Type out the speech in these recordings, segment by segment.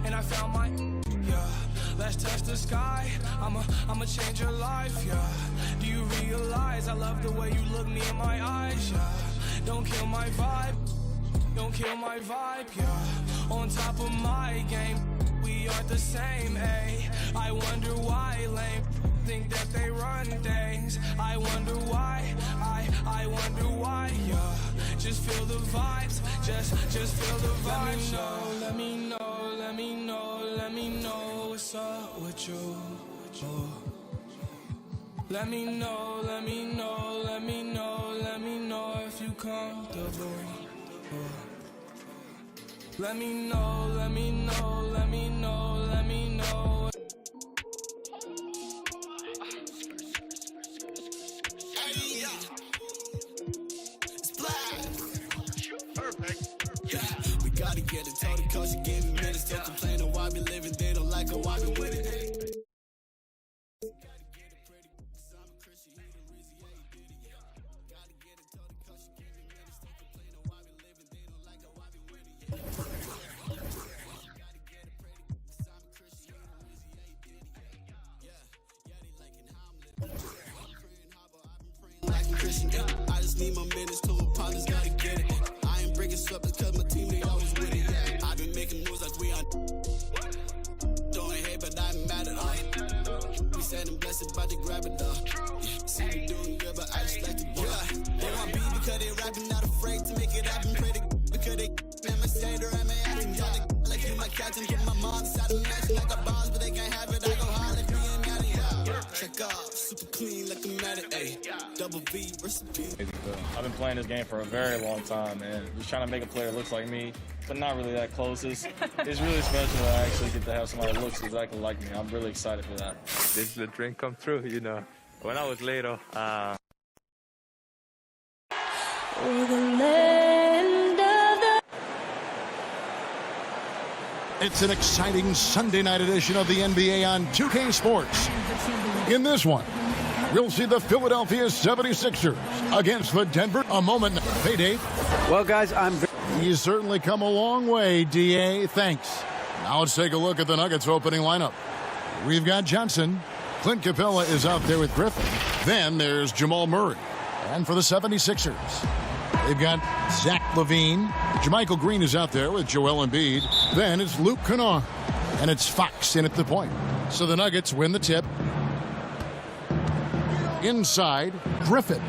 And I found my, yeah. Let's touch the sky. I'ma change your life, yeah. Do you realize I love the way you look me in my eyes, yeah. Don't kill my vibe, don't kill my vibe, yeah. On top of my game, we aren't the same, ayy. I wonder why lame think that they run things. I wonder why, I wonder why, yeah. Just feel the vibes, just feel the vibes. Let me know what's up with you. Let me know if you comfortable. Let me know. We gotta get it, told the coach to give me minutes. Don't complain on why we living, they don't like how I been with it. I just need my minutes, two opponents gotta get it. I ain't breaking swept because my team, they always with it. I've been making moves like we on. Throwing hate, but I'm mad at all. We said I'm blessed, about to grab it though. Yeah, see me doing good, but I just like to ball. They want beat because they rapping, not afraid to make it happen. Pray to because they never say they're acting. Y'all like you, my captain, put my mom inside the mansion. I got bonds, but they can't have it. I go hard like me and Natty. Check off, super clean like a matter, ayy. Double V, recipe. I've been playing this game for a very long time, and just trying to make a player that looks like me, but not really that close. It's really special that I actually get to have somebody that looks exactly like me. I'm really excited for that. This is a dream come true, you know. When I was little, It's an exciting Sunday night edition of the NBA on 2K Sports. In this one, we'll see the Philadelphia 76ers against the Denver. A moment. Hey, Dave. Well, guys, He's certainly come a long way, D.A. Thanks. Now let's take a look at the Nuggets opening lineup. We've got Johnson. Clint Capella is out there with Griffin. Then there's Jamal Murray. And for the 76ers, they've got Zach LaVine. JaMychal Green is out there with Joel Embiid. Then it's Luke Kennard. And it's Fox in at the point. So the Nuggets win the tip. Inside, Griffin.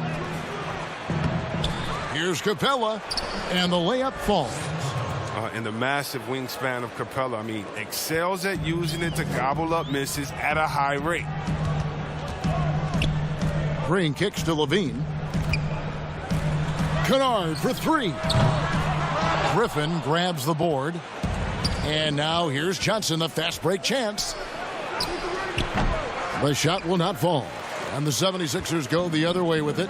Here's Capella. And the layup falls. And the massive wingspan of Capella, I mean, excels at using it to gobble up misses at a high rate. Green kicks to LaVine. Kennard for three. Griffin grabs the board. And now here's Johnson, the fast break chance. The shot will not fall. And the 76ers go the other way with it.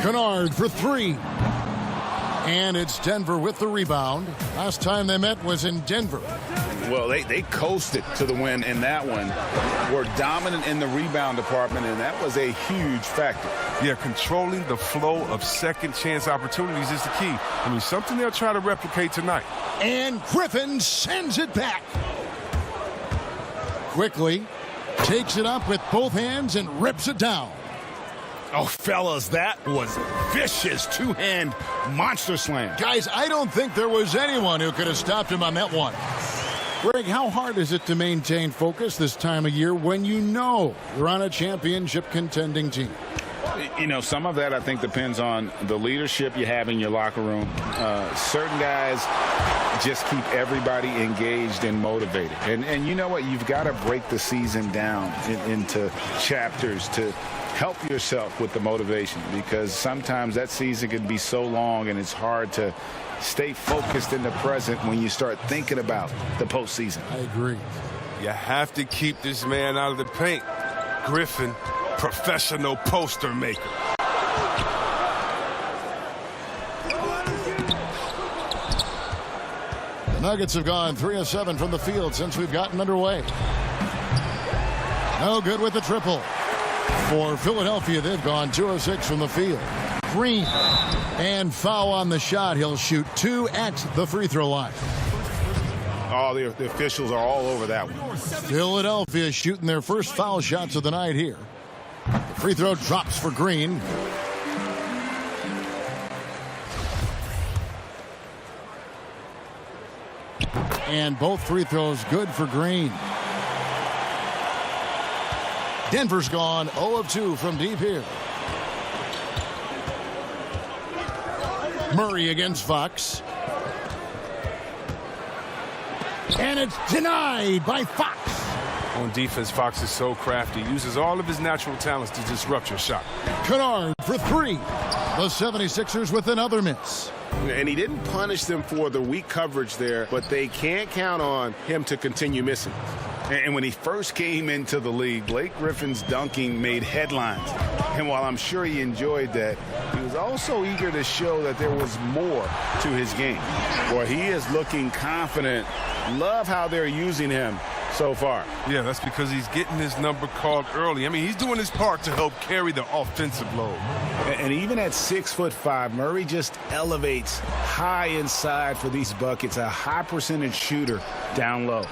Kennard for three. And it's Denver with the rebound. Last time they met was in Denver. Well, they coasted to the win in that one. Were dominant in the rebound department, and that was a huge factor. Yeah, controlling the flow of second chance opportunities is the key. I mean, something they'll try to replicate tonight. And Griffin sends it back. Quickly takes it up with both hands and rips it down. Oh, fellas, that was vicious two-hand monster slam. Guys, I don't think there was anyone who could have stopped him on that one. Greg, how hard is it to maintain focus this time of year when you know you're on a championship contending team? You know, some of that I think depends on the leadership you have in your locker room. Certain guys just keep everybody engaged and motivated. And you know what? You've got to break the season down into chapters to help yourself with the motivation, because sometimes that season can be so long and it's hard to stay focused in the present when you start thinking about the postseason. I agree. You have to keep this man out of the paint. Griffin, professional poster maker. The Nuggets have gone 3 of 7 from the field since we've gotten underway. No good with the triple. For Philadelphia, they've gone 2 of 6 from the field. Green, and foul on the shot. He'll shoot 2 at the free throw line. Oh, the officials are all over that one. Philadelphia shooting their first foul shots of the night here. The free throw drops for Green. And both free throws good for Green. Denver's gone 0 of 2 from deep here. Murray against Fox. And it's denied by Fox. On defense, Fox is so crafty. Uses all of his natural talents to disrupt your shot. Kennard for 3. The 76ers with another miss. And he didn't punish them for the weak coverage there, but they can't count on him to continue missing. And when he first came into the league, Blake Griffin's dunking made headlines. And while I'm sure he enjoyed that, he was also eager to show that there was more to his game. Boy, he is looking confident. Love how they're using him so far. Yeah, that's because he's getting his number called early. I mean, he's doing his part to help carry the offensive load. And even at 6'5", Murray just elevates high inside for these buckets. A high percentage shooter down low.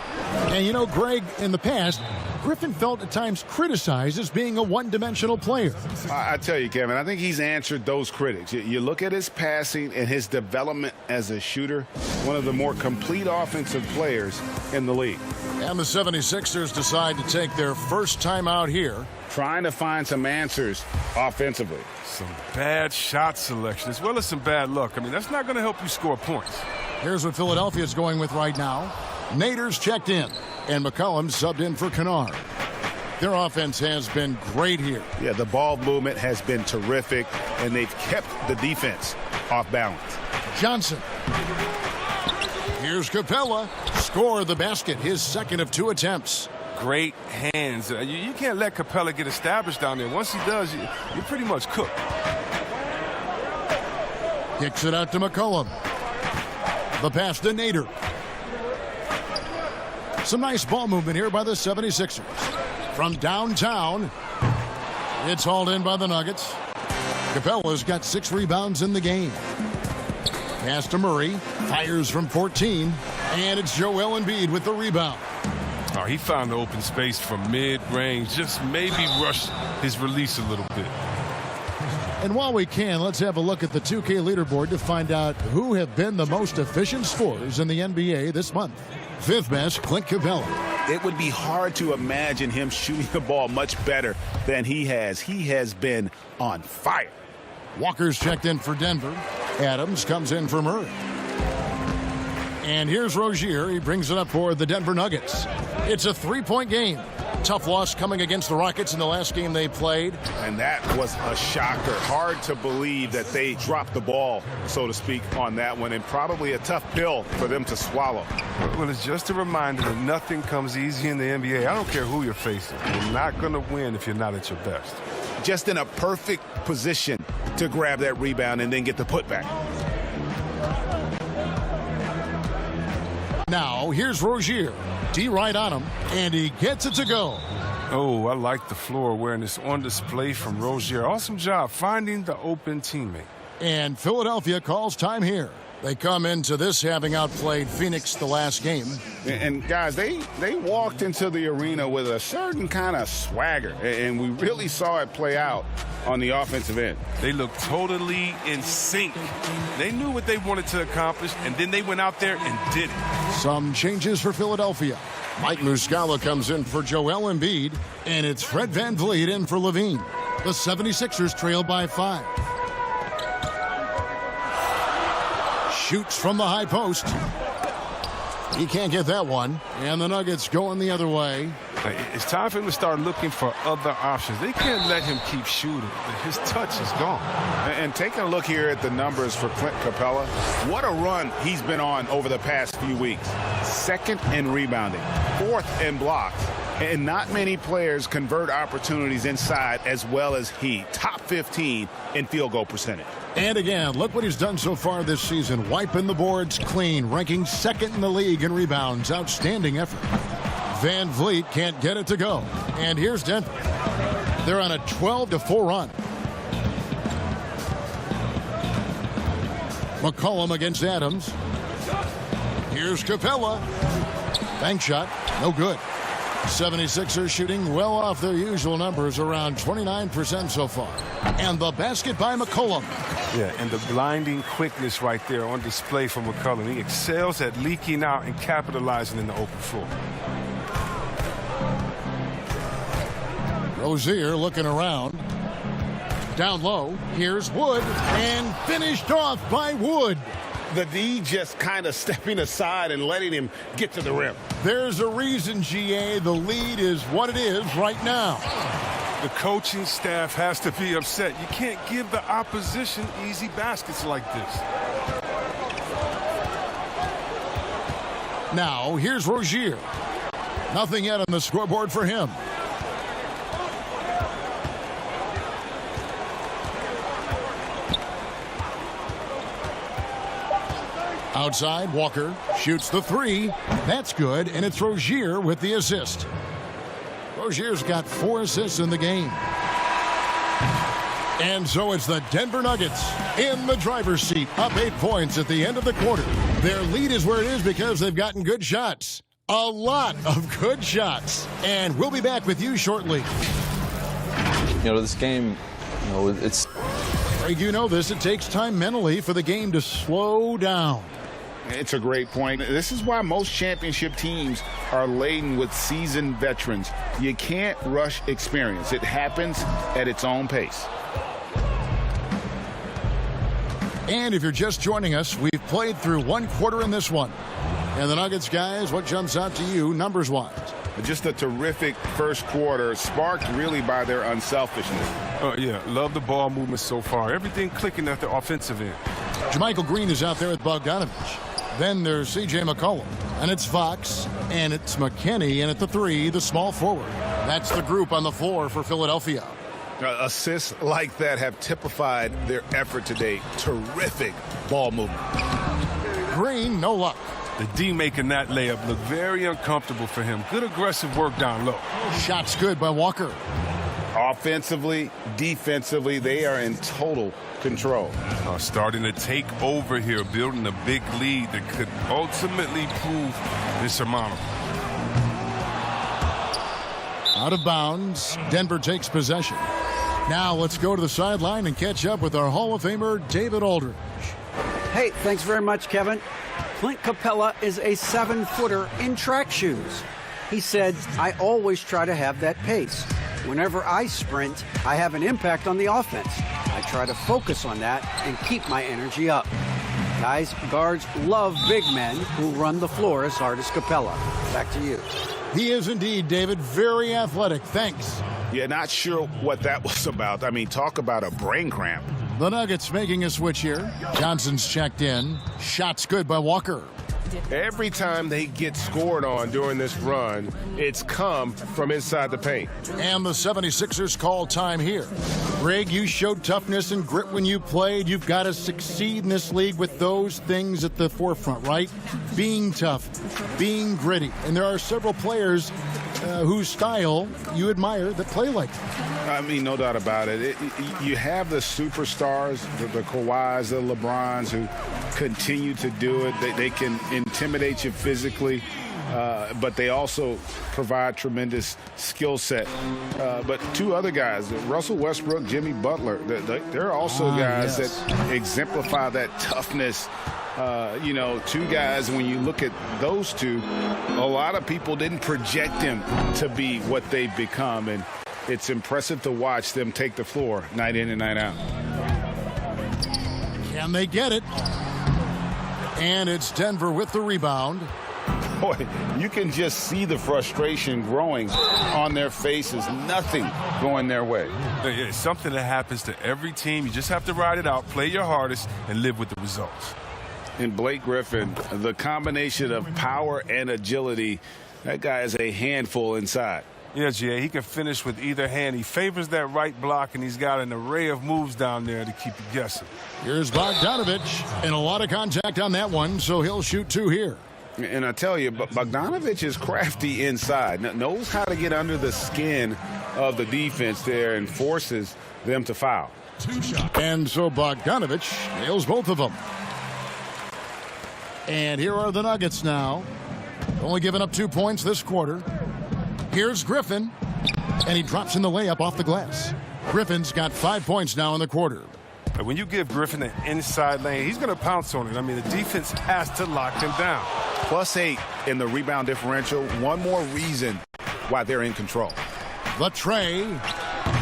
And you know, Greg, in the past, Griffin felt at times criticized as being a one-dimensional player. I tell you, Kevin, I think he's answered those critics. You look at his passing and his development as a shooter, one of the more complete offensive players in the league. And the 76ers decide to take their first time out here. Trying to find some answers offensively. Some bad shot selection as well as some bad luck. I mean, that's not going to help you score points. Here's what Philadelphia's going with right now. Nader's checked in, and McCollum subbed in for Kennard. Their offense has been great here. Yeah, the ball movement has been terrific, and they've kept the defense off balance. Johnson. Here's Capella. Score the basket, his second of 2 attempts. Great hands. You can't let Capella get established down there. Once he does, you're pretty much cooked. Kicks it out to McCollum. The pass to Nader. Some nice ball movement here by the 76ers. From downtown, it's hauled in by the Nuggets. Capella's got 6 rebounds in the game. Pass to Murray. Fires from 14. And it's Joel Embiid with the rebound. Oh, he found the open space from mid-range. Just maybe rushed his release a little bit. And while we can, let's have a look at the 2K leaderboard to find out who have been the most efficient scorers in the NBA this month. 5th best, Clint Capella. It would be hard to imagine him shooting the ball much better than he has. He has been on fire. Walker's checked in for Denver. Adams comes in for Murray. And here's Rozier. He brings it up for the Denver Nuggets. It's a 3-point game. Tough loss coming against the Rockets in the last game they played. And that was a shocker. Hard to believe that they dropped the ball, so to speak, on that one. And probably a tough pill for them to swallow. Well, it's just a reminder that nothing comes easy in the NBA. I don't care who you're facing. You're not going to win if you're not at your best. Just in a perfect position to grab that rebound and then get the putback. Now, here's Rozier. D right on him, and he gets it to go. Oh, I like the floor awareness on display from Rozier. Awesome job finding the open teammate. And Philadelphia calls time here. They come into this having outplayed Phoenix the last game. And guys, they walked into the arena with a certain kind of swagger, and we really saw it play out on the offensive end. They looked totally in sync. They knew what they wanted to accomplish, and then they went out there and did it. Some changes for Philadelphia. Mike Muscala comes in for Joel Embiid, and it's Fred VanVleet in for Levine. The 76ers trail by 5. Shoots from the high post. He can't get that one. And the Nuggets going the other way. It's time for him to start looking for other options. They can't let him keep shooting. His touch is gone. And taking a look here at the numbers for Clint Capella, what a run he's been on over the past few weeks. Second in rebounding, fourth in blocks. And not many players convert opportunities inside as well as he. Top 15 in field goal percentage. And again, look what he's done so far this season. Wiping the boards clean, ranking second in the league in rebounds. Outstanding effort. Van Vliet can't get it to go. And here's Denver. They're on a 12-4 run. McCollum against Adams. Here's Capella. Bank shot, no good. 76ers shooting well off their usual numbers, around 29% so far. And the basket by McCollum. Yeah, and the blinding quickness right there on display for McCollum. He excels at leaking out and capitalizing in the open floor. Rozier looking around. Down low, here's Wood, and finished off by Wood. The D just kind of stepping aside and letting him get to the rim. There's a reason, GA, the lead is what it is right now. The coaching staff has to be upset. You can't give the opposition easy baskets like this. Now, here's Rozier. Nothing yet on the scoreboard for him. Outside, Walker shoots the three. That's good, and it's Rozier with the assist. Rozier's got 4 assists in the game. And so it's the Denver Nuggets in the driver's seat, up 8 points at the end of the quarter. Their lead is where it is because they've gotten good shots. A lot of good shots. And we'll be back with you shortly. You know, this game, you know, it's... Greg, you know this. It takes time mentally for the game to slow down. It's a great point. This is why most championship teams are laden with seasoned veterans. You can't rush experience. It happens at its own pace. And if you're just joining us, we've played through 1 quarter in this one. And the Nuggets, guys, what jumps out to you numbers-wise? Just a terrific first quarter, sparked really by their unselfishness. Oh, yeah, love the ball movement so far. Everything clicking at the offensive end. JaMychal Green is out there with Bogdanovich. Then there's C.J. McCollum. And it's Fox. And it's McKinney. And at the 3, the small forward. That's the group on the floor for Philadelphia. Assists like that have typified their effort today. Terrific ball movement. Green, no luck. The D making that layup look very uncomfortable for him. Good aggressive work down low. Shots good by Walker. Offensively, defensively, they are in total control. Starting to take over here, building a big lead that could ultimately prove insurmountable. Out of bounds. Denver takes possession. Now let's go to the sideline and catch up with our Hall of Famer, David Aldridge. Hey, thanks very much, Kevin. Clint Capella is a 7-footer in track shoes. He said, I always try to have that pace. Whenever I sprint, I have an impact on the offense. I try to focus on that and keep my energy up. Guys, guards love big men who run the floor as hard as Capella. Back to you. He is indeed, David, very athletic. Thanks. Yeah, not sure what that was about. I mean, talk about a brain cramp. The Nuggets making a switch here. Johnson's checked in. Shots good by Walker. Every time they get scored on during this run, it's come from inside the paint. And the 76ers call time here. Greg, you showed toughness and grit when you played. You've got to succeed in this league with those things at the forefront, right? Being tough, being gritty. And there are several players whose style you admire that play like that. I mean, no doubt about it. You have the superstars, the Kawhis, the LeBrons, who continue to do it. They can intimidate you physically, but they also provide tremendous skill set. But 2 other guys, Russell Westbrook, Jimmy Butler, they're also guys that exemplify that toughness. 2 guys, when you look at those 2, a lot of people didn't project them to be what they've become. And it's impressive to watch them take the floor night in and night out. Can they get it? And it's Denver with the rebound. boy, you can just see the frustration growing on their faces. Nothing going their way. It's something that happens to every team. You just have to ride it out, play your hardest, and live with the results. And Blake Griffin, the combination of power and agility, that guy is a handful inside. Yeah, Jay, he can finish with either hand. He favors that right block, and he's got an array of moves down there to keep you guessing. Here's Bogdanovich, and a lot of contact on that one, so he'll shoot 2 here. And I tell you, Bogdanovich is crafty inside, knows how to get under the skin of the defense there and forces them to foul. And so Bogdanovich nails both of them. And here are the Nuggets now. Only giving up 2 points this quarter. Here's Griffin, and he drops in the layup off the glass. Griffin's got 5 points now in the quarter. When you give Griffin an inside lane, he's going to pounce on it. I mean, the defense has to lock him down. +8 in the rebound differential. One more reason why they're in control. Latrey,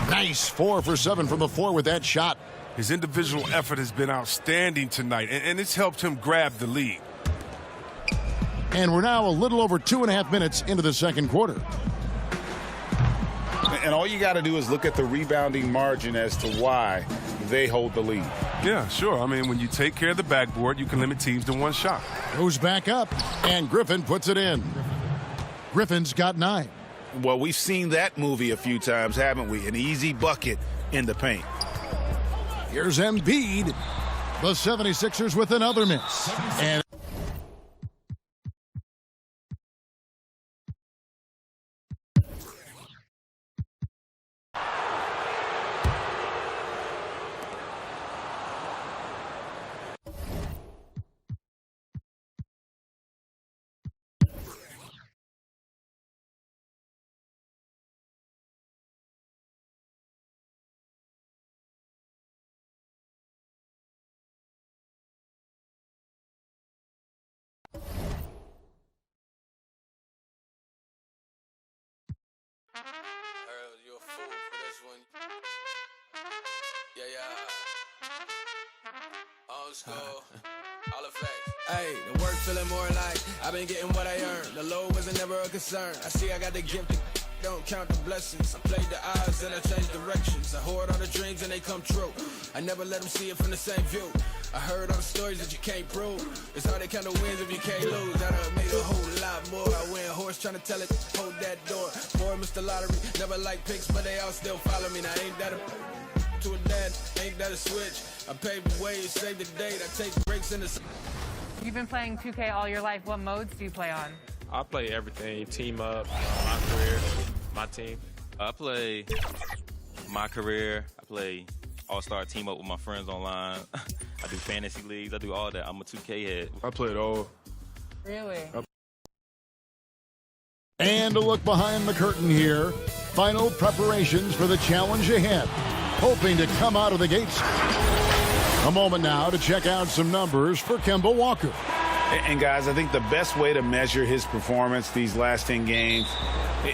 nice 4 for 7 from the floor with that shot. His individual effort has been outstanding tonight, and it's helped him grab the lead. And we're now a little over 2.5 minutes into the second quarter. And all you got to do is look at the rebounding margin as to why they hold the lead. Yeah, sure. I mean, when you take care of the backboard, you can limit teams to 1 shot. Goes back up, and Griffin puts it in. Griffin's got 9. Well, we've seen that movie a few times, haven't we? An easy bucket in the paint. Here's Embiid. The 76ers with another miss. And You a fool for this one. Old school. All effects. Hey, the work feeling more like I've been getting what I earned. The low wasn't never a concern. I see I got the gift. Don't count the blessings. I played the odds and I changed directions. I hoard all the dreams and they come true. I never let them see it from the same view. I heard all the stories that you can't prove. It's hard to count the wins if you can't lose. I done made a whole lot more. I win horse trying to tell it, hold that door. Boy, Mr. Lottery, never like picks, but they all still follow me. Now ain't that a to a dad, ain't that a switch? I paved the way, save the date. I take breaks in the. You've been playing 2K all your life. What modes do you play on? I play everything. Team up, my career, my team. I play my career. I play all-star team up with my friends online. I do fantasy leagues. I do all that. I'm a 2K head. I play it all. Really? And a look behind the curtain here. Final preparations for the challenge ahead. Hoping to come out of the gates. A moment now to check out some numbers for Kemba Walker. And guys, I think the best way to measure his performance these last 10 games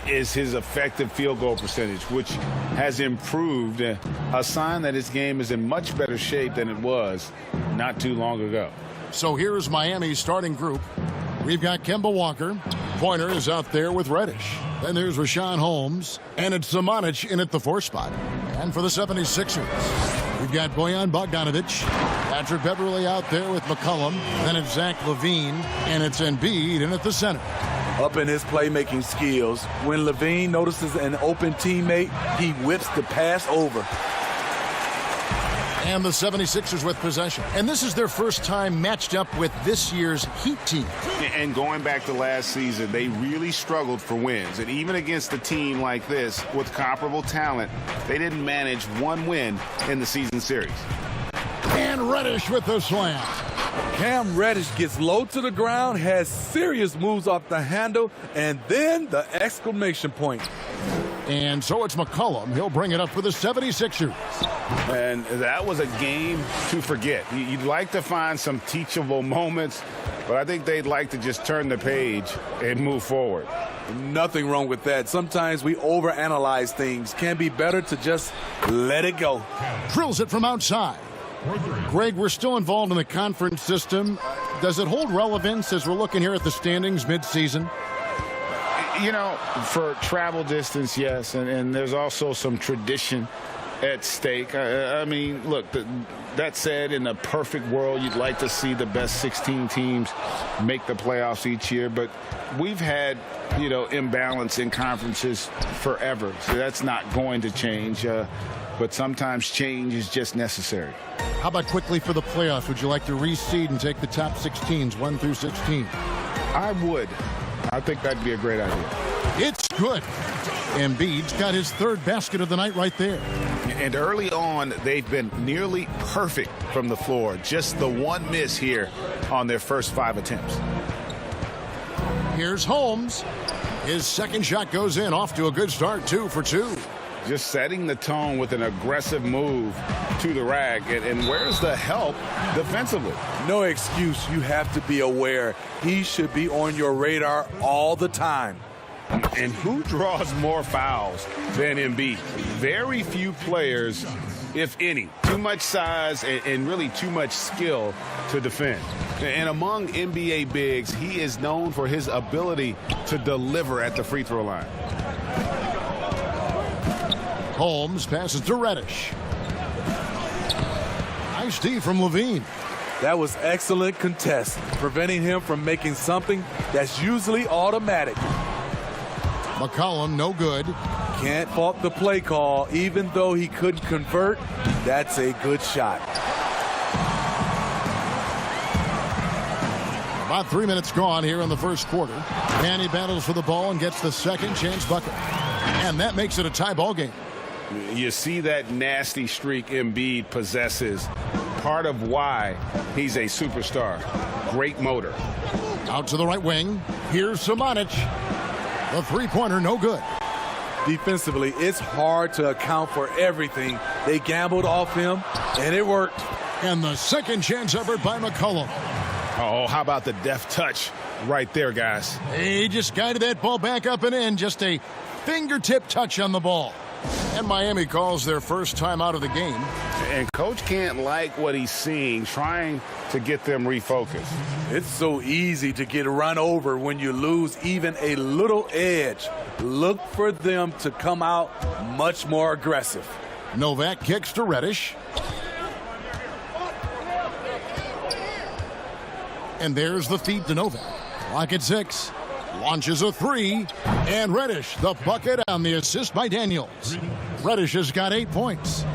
is his effective field goal percentage, which has improved, a sign that his game is in much better shape than it was not too long ago. So here's Miami's starting group. We've got Kemba Walker. Pointer is out there with Reddish. Then there's Rashawn Holmes. And it's Samanic in at the 4 spot. And for the 76ers, we've got Bojan Bogdanovich. Patrick Beverly out there with McCollum. Then it's Zach LaVine. And it's Embiid in at the center. Up in his playmaking skills, when LaVine notices an open teammate, he whips the pass over. And the 76ers with possession. And this is their first time matched up with this year's Heat team. And going back to last season, they really struggled for wins. And even against a team like this with comparable talent, they didn't manage one win in the season series. And Reddish with the slam. Cam Reddish gets low to the ground, has serious moves off the handle, and then the exclamation point. And so it's McCollum. He'll bring it up for the 76ers. And that was a game to forget. You'd like to find some teachable moments, but I think they'd like to just turn the page and move forward. Nothing wrong with that. Sometimes we overanalyze things. Can be better to just let it go. Drills it from outside. Greg, we're still involved in the conference system. Does it hold relevance as we're looking here at the standings mid-season? You know, for travel distance, yes, and there's also some tradition at stake. I mean, look, that said, in a perfect world, you'd like to see the best 16 teams make the playoffs each year, but we've had, you know, imbalance in conferences forever, so that's not going to change, but sometimes change is just necessary. How about quickly for the playoffs? Would you like to reseed and take the top 6 teams, 1 through 16? I would. I think that'd be a great idea. It's good. Embiid's got his 3rd basket of the night right there. And early on, they've been nearly perfect from the floor. Just the one miss here on their first 5 attempts. Here's Holmes. His 2nd shot goes in, off to a good start, 2 for 2. Just setting the tone with an aggressive move to the rack. And where's the help defensively? No excuse. You have to be aware. He should be on your radar all the time. And who draws more fouls than Embiid? Very few players, if any. Too much size and really too much skill to defend. And among NBA bigs, he is known for his ability to deliver at the free throw line. Holmes passes to Reddish. Nice D from Levine. That was excellent contest, preventing him from making something that's usually automatic. McCollum, no good. Can't fault the play call, even though he couldn't convert. That's a good shot. About 3 minutes gone here in the first quarter. Manny battles for the ball and gets the 2nd chance bucket. And that makes it a tie ball game. You see that nasty streak Embiid possesses. Part of why he's a superstar. Great motor. Out to the right wing. Here's Samanic. The 3-pointer, no good. Defensively, it's hard to account for everything. They gambled off him, and it worked. And the 2nd chance effort by McCollum. Oh, how about the deft touch right there, guys? He just guided that ball back up and in. Just a fingertip touch on the ball. And Miami calls their first time out of the game. And coach can't like what he's seeing, trying to get them refocused. It's so easy to get run over when you lose even a little edge. Look for them to come out much more aggressive. Novak kicks to Reddish. And there's the feed to Novak. Clock at 6. Launches a 3. And Reddish, the bucket on the assist by Daniels. Reddish has got 8 points.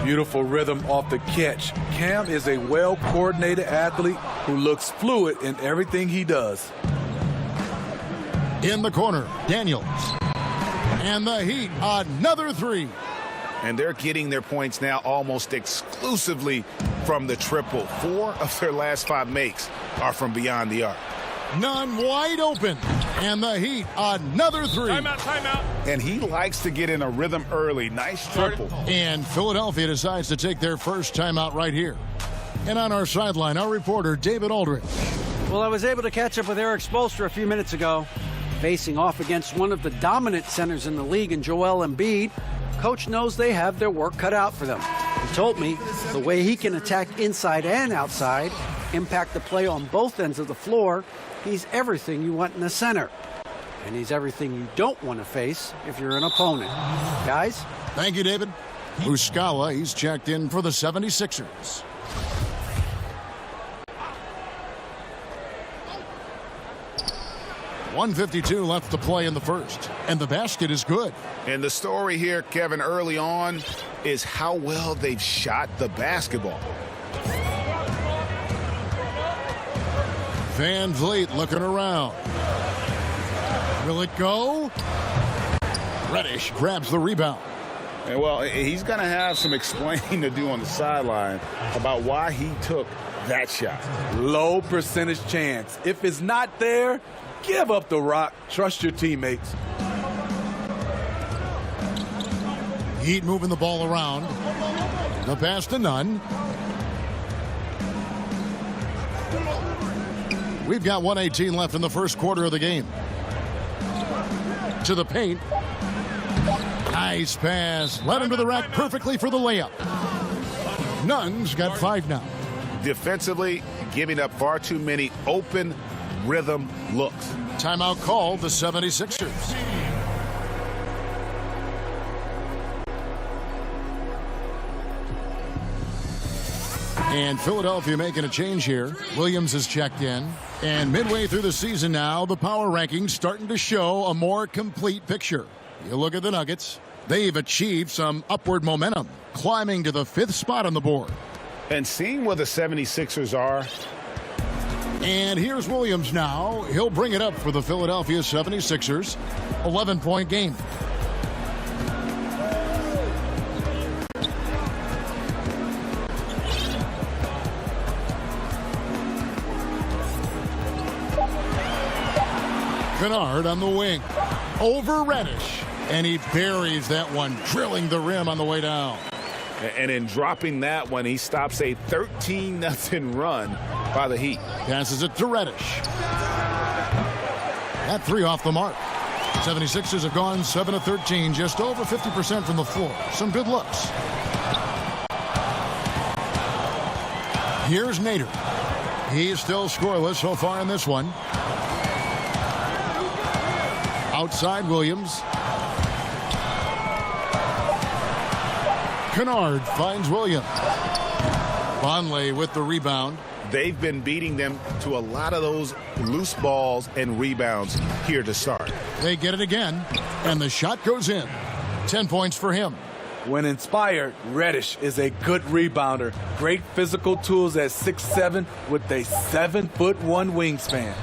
Beautiful rhythm off the catch. Cam is a well-coordinated athlete who looks fluid in everything he does. In the corner, Daniels. And the Heat, another 3. And they're getting their points now almost exclusively from the triple. 4 of their last 5 makes are from beyond the arc. None wide open. And the Heat, another 3. Timeout. And he likes to get in a rhythm early. Nice triple. And Philadelphia decides to take their first timeout right here. And on our sideline, our reporter, David Aldridge. Well, I was able to catch up with Eric Spoelstra a few minutes ago. Facing off against one of the dominant centers in the league in Joel Embiid, Coach knows they have their work cut out for them. He told me the way he can attack inside and outside, impact the play on both ends of the floor, he's everything you want in a center. And he's everything you don't want to face if you're an opponent. Guys? Thank you, David. Muscala, he's checked in for the 76ers. .152 left to play in the first. And the basket is good. And the story here, Kevin, early on is how well they've shot the basketball. Van Vliet looking around. Will it go? Reddish grabs the rebound. And well, he's going to have some explaining to do on the sideline about why he took that shot. Low percentage chance. If it's not there, give up the rock. Trust your teammates. Heat moving the ball around. The pass to Nunn. We've got 1:18 left in the first quarter of the game. To the paint. Nice pass. Led him to the rack perfectly for the layup. Nunn's got 5 now. defensively, giving up far too many open rhythm looks. Timeout called the 76ers. And Philadelphia making a change here. Williams is checked in. And midway through the season now, the power rankings starting to show a more complete picture. You look at the Nuggets. They've achieved some upward momentum, climbing to the 5th spot on the board. And seeing where the 76ers are. And here's Williams now. He'll bring it up for the Philadelphia 76ers. 11-point game. Kennard on the wing. Over Reddish. And he buries that one, drilling the rim on the way down. And in dropping that one, he stops a 13-0 run by the Heat. Passes it to Reddish. That three off the mark. 76ers have gone 7 of 13, just over 50% from the floor. Some good looks. Here's Nader. He's still scoreless so far in this one. Outside Williams. Kennard finds Williams. Vonleh with the rebound. They've been beating them to a lot of those loose balls and rebounds here to start. They get it again, and the shot goes in. 10 points for him. When inspired, Reddish is a good rebounder. Great physical tools at 6'7" with a 7'1" wingspan.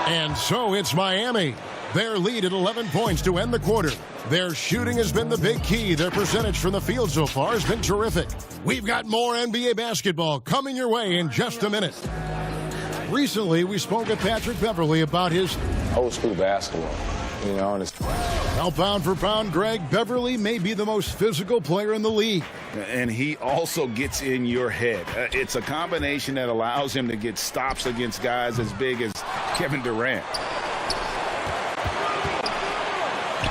And so it's Miami. Their lead at 11 points to end the quarter. Their shooting has been the big key. Their percentage from the field so far has been terrific. We've got more NBA basketball coming your way in just a minute. Recently, we spoke with Patrick Beverley about his old school basketball. You know, and it's pound for pound, Greg, Beverley may be the most physical player in the league. And he also gets in your head. It's a combination that allows him to get stops against guys as big as Kevin Durant.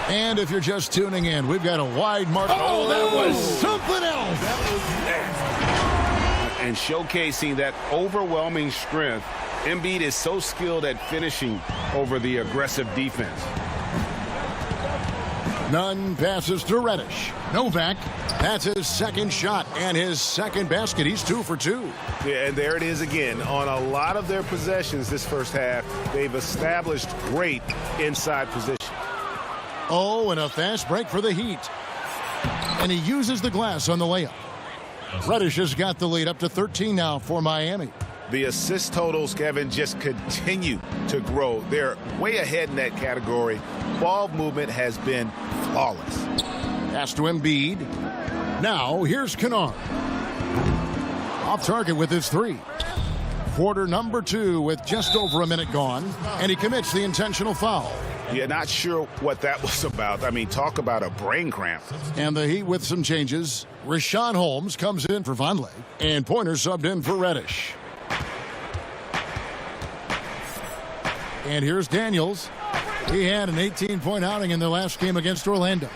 And if you're just tuning in, we've got a wide margin. Oh, that was something else. That was nasty. And showcasing that overwhelming strength, Embiid is so skilled at finishing over the aggressive defense. Nunn passes to Reddish. Novak, that's his second shot and his second basket. He's 2 for 2. Yeah, and there it is again. On a lot of their possessions this first half, they've established great inside position. Oh, and a fast break for the Heat. And he uses the glass on the layup. Reddish has got the lead up to 13 now for Miami. The assist totals, Kevin, just continue to grow. They're way ahead in that category. Ball movement has been flawless. Pass to Embiid. Now, here's Kennard. Off target with his three. Quarter number 2 with just over a minute gone. And he commits the intentional foul. Yeah, not sure what that was about. I mean, talk about a brain cramp. And the Heat with some changes. Richaun Holmes comes in for Vonleh. And Pointer subbed in for Reddish. And here's Daniels. He had an 18-point outing in their last game against Orlando.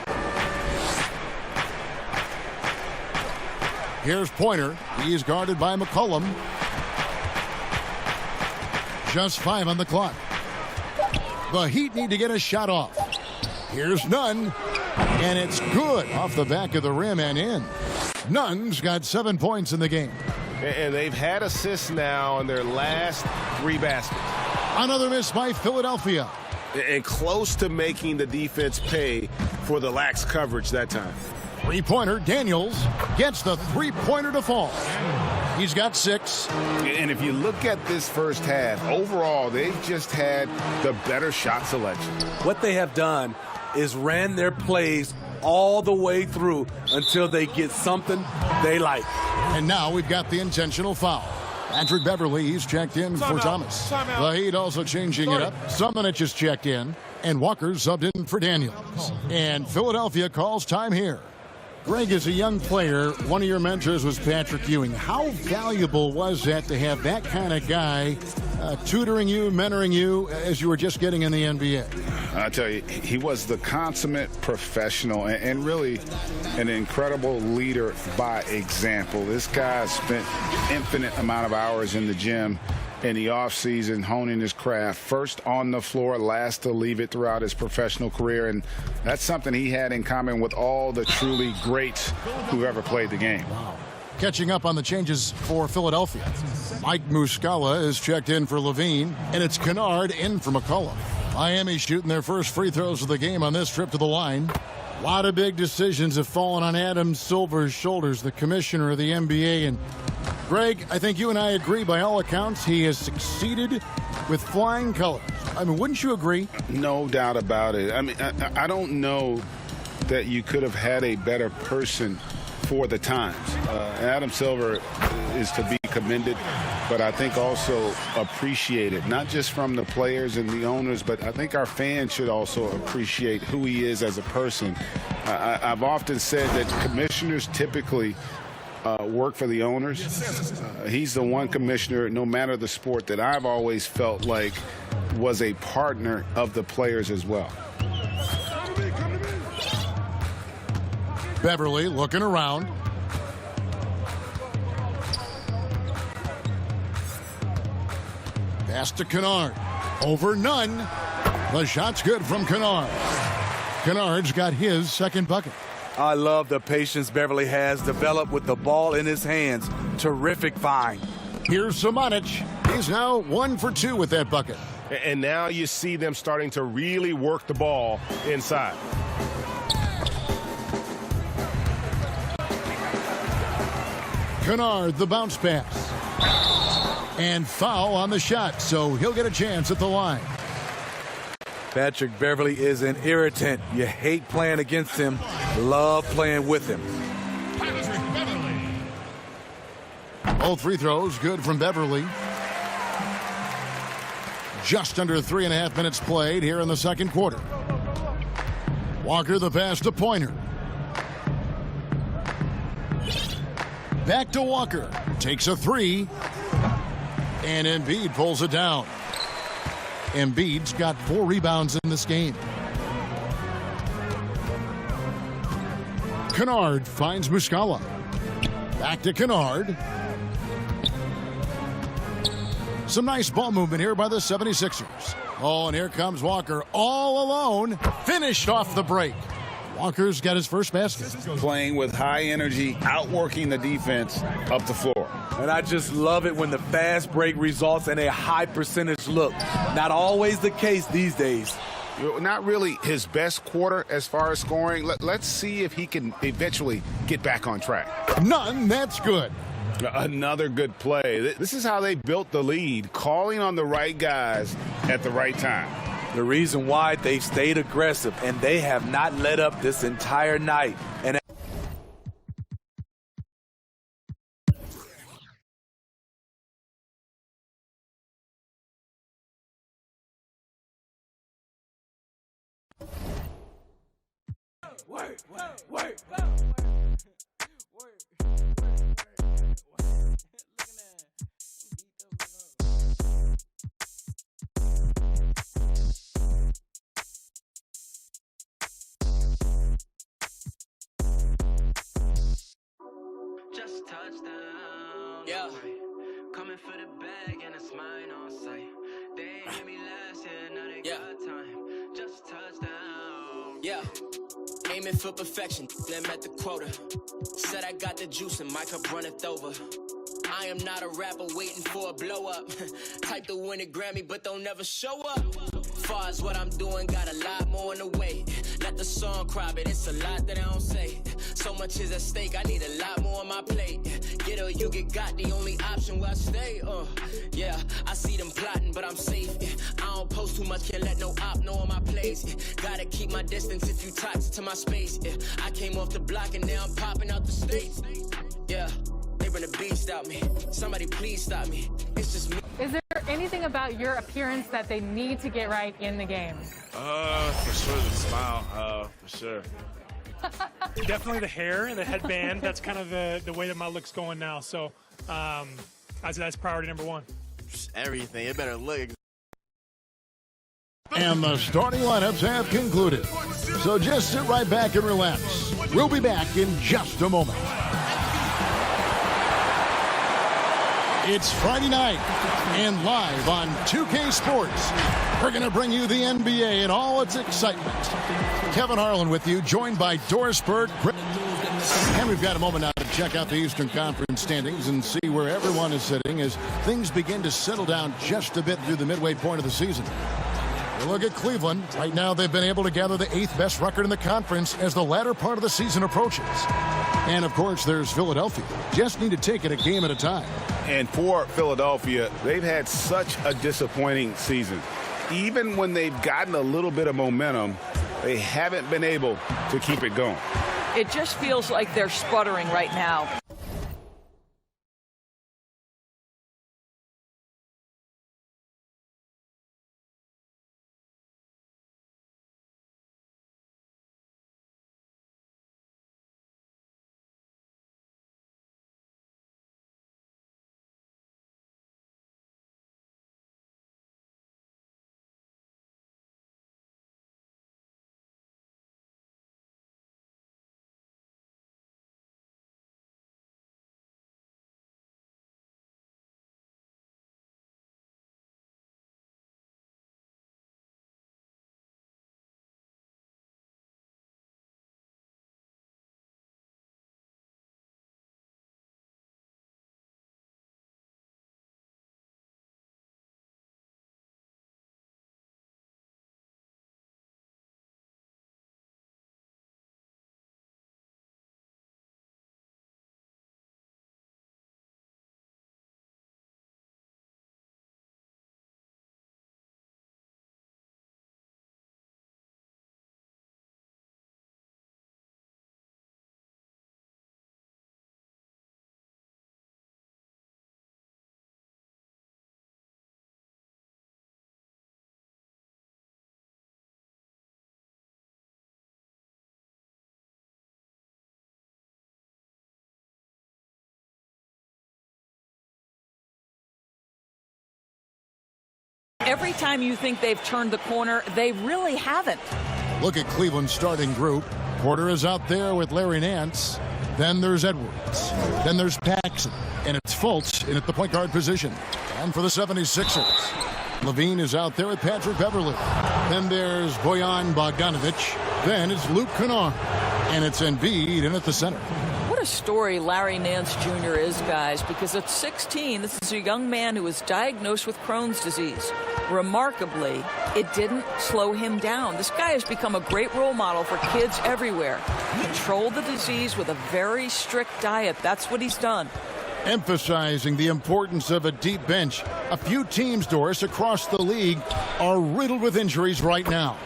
Here's Pointer. He is guarded by McCollum. Just 5 on the clock. The Heat need to get a shot off. Here's Nunn. And it's good off the back of the rim and in. Nunn's got 7 points in the game. And they've had assists now in their last 3 baskets. Another miss by Philadelphia. And close to making the defense pay for the lax coverage that time. Three-pointer, Daniels gets the three-pointer to fall. He's got 6. And if you look at this first half, overall, they've just had the better shot selection. What they have done is ran their plays all the way through until they get something they like. And now we've got the intentional foul. Patrick Beverley, he's checked in for Thomas. The Heat also changing it up. Summonich is checked in, and Walker's subbed in for Daniels. And Philadelphia calls time here. Greg, as a young player, one of your mentors was Patrick Ewing. How valuable was that to have that kind of guy tutoring you, mentoring you as you were just getting in the NBA? I tell you, he was the consummate professional and really an incredible leader by example. This guy spent infinite amount of hours in the gym in the offseason honing his craft, first on the floor, last to leave it throughout his professional career, and that's something he had in common with all the truly greats who ever played the game. Wow. Catching up on the changes for Philadelphia. Mike Muscala is checked in for Levine, and it's Kennard in for McCollum. Miami shooting their first free throws of the game on this trip to the line. A lot of big decisions have fallen on Adam Silver's shoulders, the commissioner of the NBA. And Greg, I think you and I agree by all accounts he has succeeded with flying colors. I mean, wouldn't you agree? No doubt about it. I mean, I don't know that you could have had a better person for the times. Adam Silver is to be commended, but I think also appreciated, not just from the players and the owners, but I think our fans should also appreciate who he is as a person. I've often said that commissioners typically work for the owners. He's the one commissioner, no matter the sport, that I've always felt like was a partner of the players as well. Beverly looking around. Pass to Kennard. Over none. The shot's good from Kennard. Kennard's got his second bucket. I love the patience Beverly has developed with the ball in his hands. Terrific find. Here's Samanic. He's now 1 for 2 with that bucket. And now you see them starting to really work the ball inside. Kennard, the bounce pass. And foul on the shot, so he'll get a chance at the line. Patrick Beverly is an irritant. You hate playing against him, love playing with him. Both free throws good from Beverly. Just under 3.5 minutes played here in the second quarter. Walker the pass to Pointer. Back to Walker. Takes a three. And Embiid pulls it down. Embiid's got 4 rebounds in this game. Kennard finds Muscala. Back to Kennard. Some nice ball movement here by the 76ers. Oh, and here comes Walker all alone. Finished off the break. Walker's got his first basket. Playing with high energy, outworking the defense up the floor. And I just love it when the fast break results in a high percentage look. Not always the case these days. Not really his best quarter as far as scoring. Let's see if he can eventually get back on track. None, that's good. Another good play. This is how they built the lead, calling on the right guys at the right time. The reason why they stayed aggressive, and they have not let up this entire night. And Just touchdown. Yeah. Coming for the bag and it's mine on sight. They ain't hear me last year, now they got time. Just touchdown. Yeah. Aiming for perfection, them at the quota. Said I got the juice and my cup runneth over. I am not a rapper waiting for a blow up. Type to win a Grammy, but don't never show up. Far as what I'm doing, got a lot more in the way. Let the song cry, but it's a lot that I don't say. So much is at stake, I need a lot more on my plate. Get or you get got, the only option where I stay. Yeah, I see them plotting, but I'm safe. I don't post too much, can't let no op know on my place. Gotta keep my distance if you toxic to my space. I came off the block and now I'm popping out the states. Yeah. They run a beast out me. Somebody please stop me. It's just me. Is there anything about your appearance that they need to get right in the game? For sure the smile. For sure. Definitely the hair and the headband. That's kind of the way that my look's going now. So that's priority number one. Everything. It better look. And the starting lineups have concluded. So just sit right back and relax. We'll be back in just a moment. It's Friday night, and live on 2K Sports, we're going to bring you the NBA and all its excitement. Kevin Harlan with you, joined by Doris Burke. And we've got a moment now to check out the Eastern Conference standings and see where everyone is sitting as things begin to settle down just a bit through the midway point of the season. We look at Cleveland. Right now, they've been able to gather the 8th best record in the conference as the latter part of the season approaches. And, of course, there's Philadelphia. Just need to take it a game at a time. And for Philadelphia, they've had such a disappointing season. Even when they've gotten a little bit of momentum, they haven't been able to keep it going. It just feels like they're sputtering right now. Every time you think they've turned the corner, they really haven't. Look at Cleveland's starting group. Porter is out there with Larry Nance. Then there's Edwards. Then there's Paxson. And it's Fultz in at the point guard position. And for the 76ers, Levine is out there with Patrick Beverley. Then there's Bojan Bogdanovic. Then it's Luke Kennard. And it's Embiid in at the center. What a story Larry Nance Jr. is, guys, because at 16, this is a young man who was diagnosed with Crohn's disease. Remarkably, it didn't slow him down. This guy has become a great role model for kids everywhere. Control the disease with a very strict diet. That's what he's done. Emphasizing the importance of a deep bench. A few teams, Doris, across the league are riddled with injuries right now.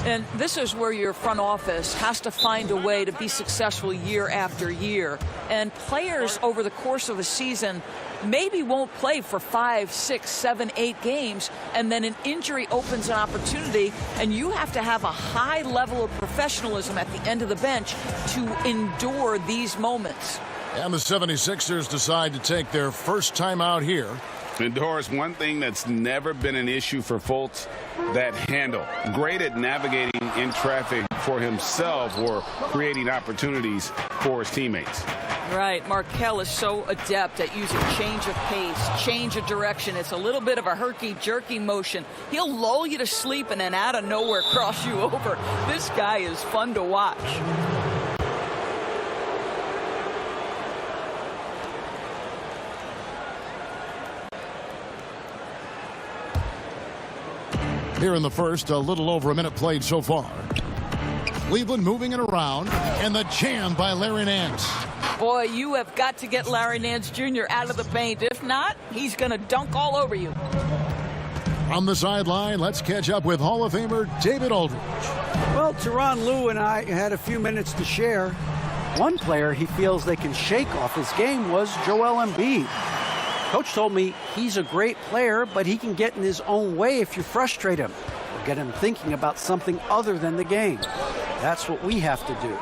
And this is where your front office has to find a way to be successful year after year. And players over the course of a season maybe won't play for 5, 6, 7, 8 games, and then an injury opens an opportunity, and you have to have a high level of professionalism at the end of the bench to endure these moments. And the 76ers decide to take their first time out here. And Doris, one thing that's never been an issue for Fultz, that handle. Great at navigating in traffic for himself or creating opportunities for his teammates. Right. Markelle is so adept at using change of pace, change of direction. It's a little bit of a herky-jerky motion. He'll lull you to sleep and then out of nowhere cross you over. This guy is fun to watch. Here in the first, a little over a minute played so far. Cleveland moving it around, and the jam by Larry Nance. Boy, you have got to get Larry Nance Jr. out of the paint. If not, he's going to dunk all over you. On the sideline, let's catch up with Hall of Famer David Aldridge. Well, Tyronn Lue and I had a few minutes to share. One player he feels they can shake off his game was Joel Embiid. Coach told me he's a great player, but he can get in his own way if you frustrate him or get him thinking about something other than the game. That's what we have to do.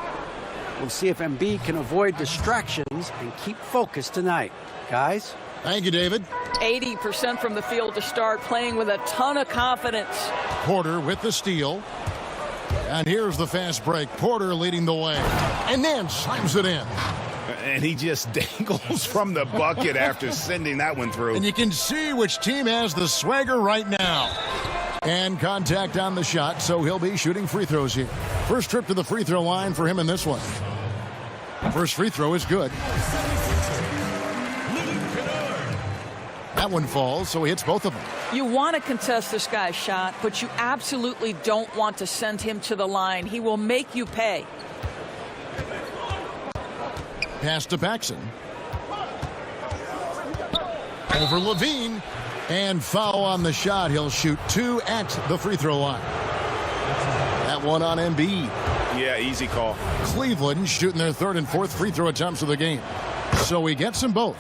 We'll see if Embiid can avoid distractions and keep focused tonight. Guys? Thank you, David. 80% from the field to start, playing with a ton of confidence. Porter with the steal. And here's the fast break. Porter leading the way. And then slams it in. And he just dangles from the bucket after sending that one through. And you can see which team has the swagger right now. And contact on the shot, so he'll be shooting free throws here. First trip to the free throw line for him in this one. First free throw is good. That one falls, so he hits both of them. You want to contest this guy's shot, but you absolutely don't want to send him to the line. He will make you pay. Pass to Paxson. Over Levine. And foul on the shot. He'll shoot 2 at the free throw line. That one on Embiid. Yeah, easy call. Cleveland shooting their 3rd and 4th free throw attempts of the game. So he gets them both.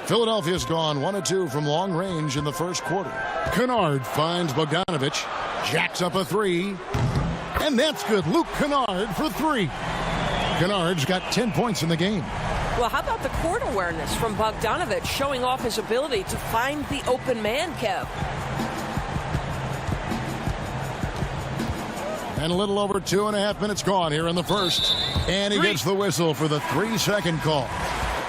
Philadelphia's gone 1 of 2 from long range in the first quarter. Kennard finds Bogdanovic. Jacks up a 3. And that's good. Luke Kennard for 3. Kennard's got 10 points in the game. Well, how about the court awareness from Bogdanovic, showing off his ability to find the open man, Kev? And a little over 2.5 minutes gone here in the first. And he gets the whistle for the 3-second call.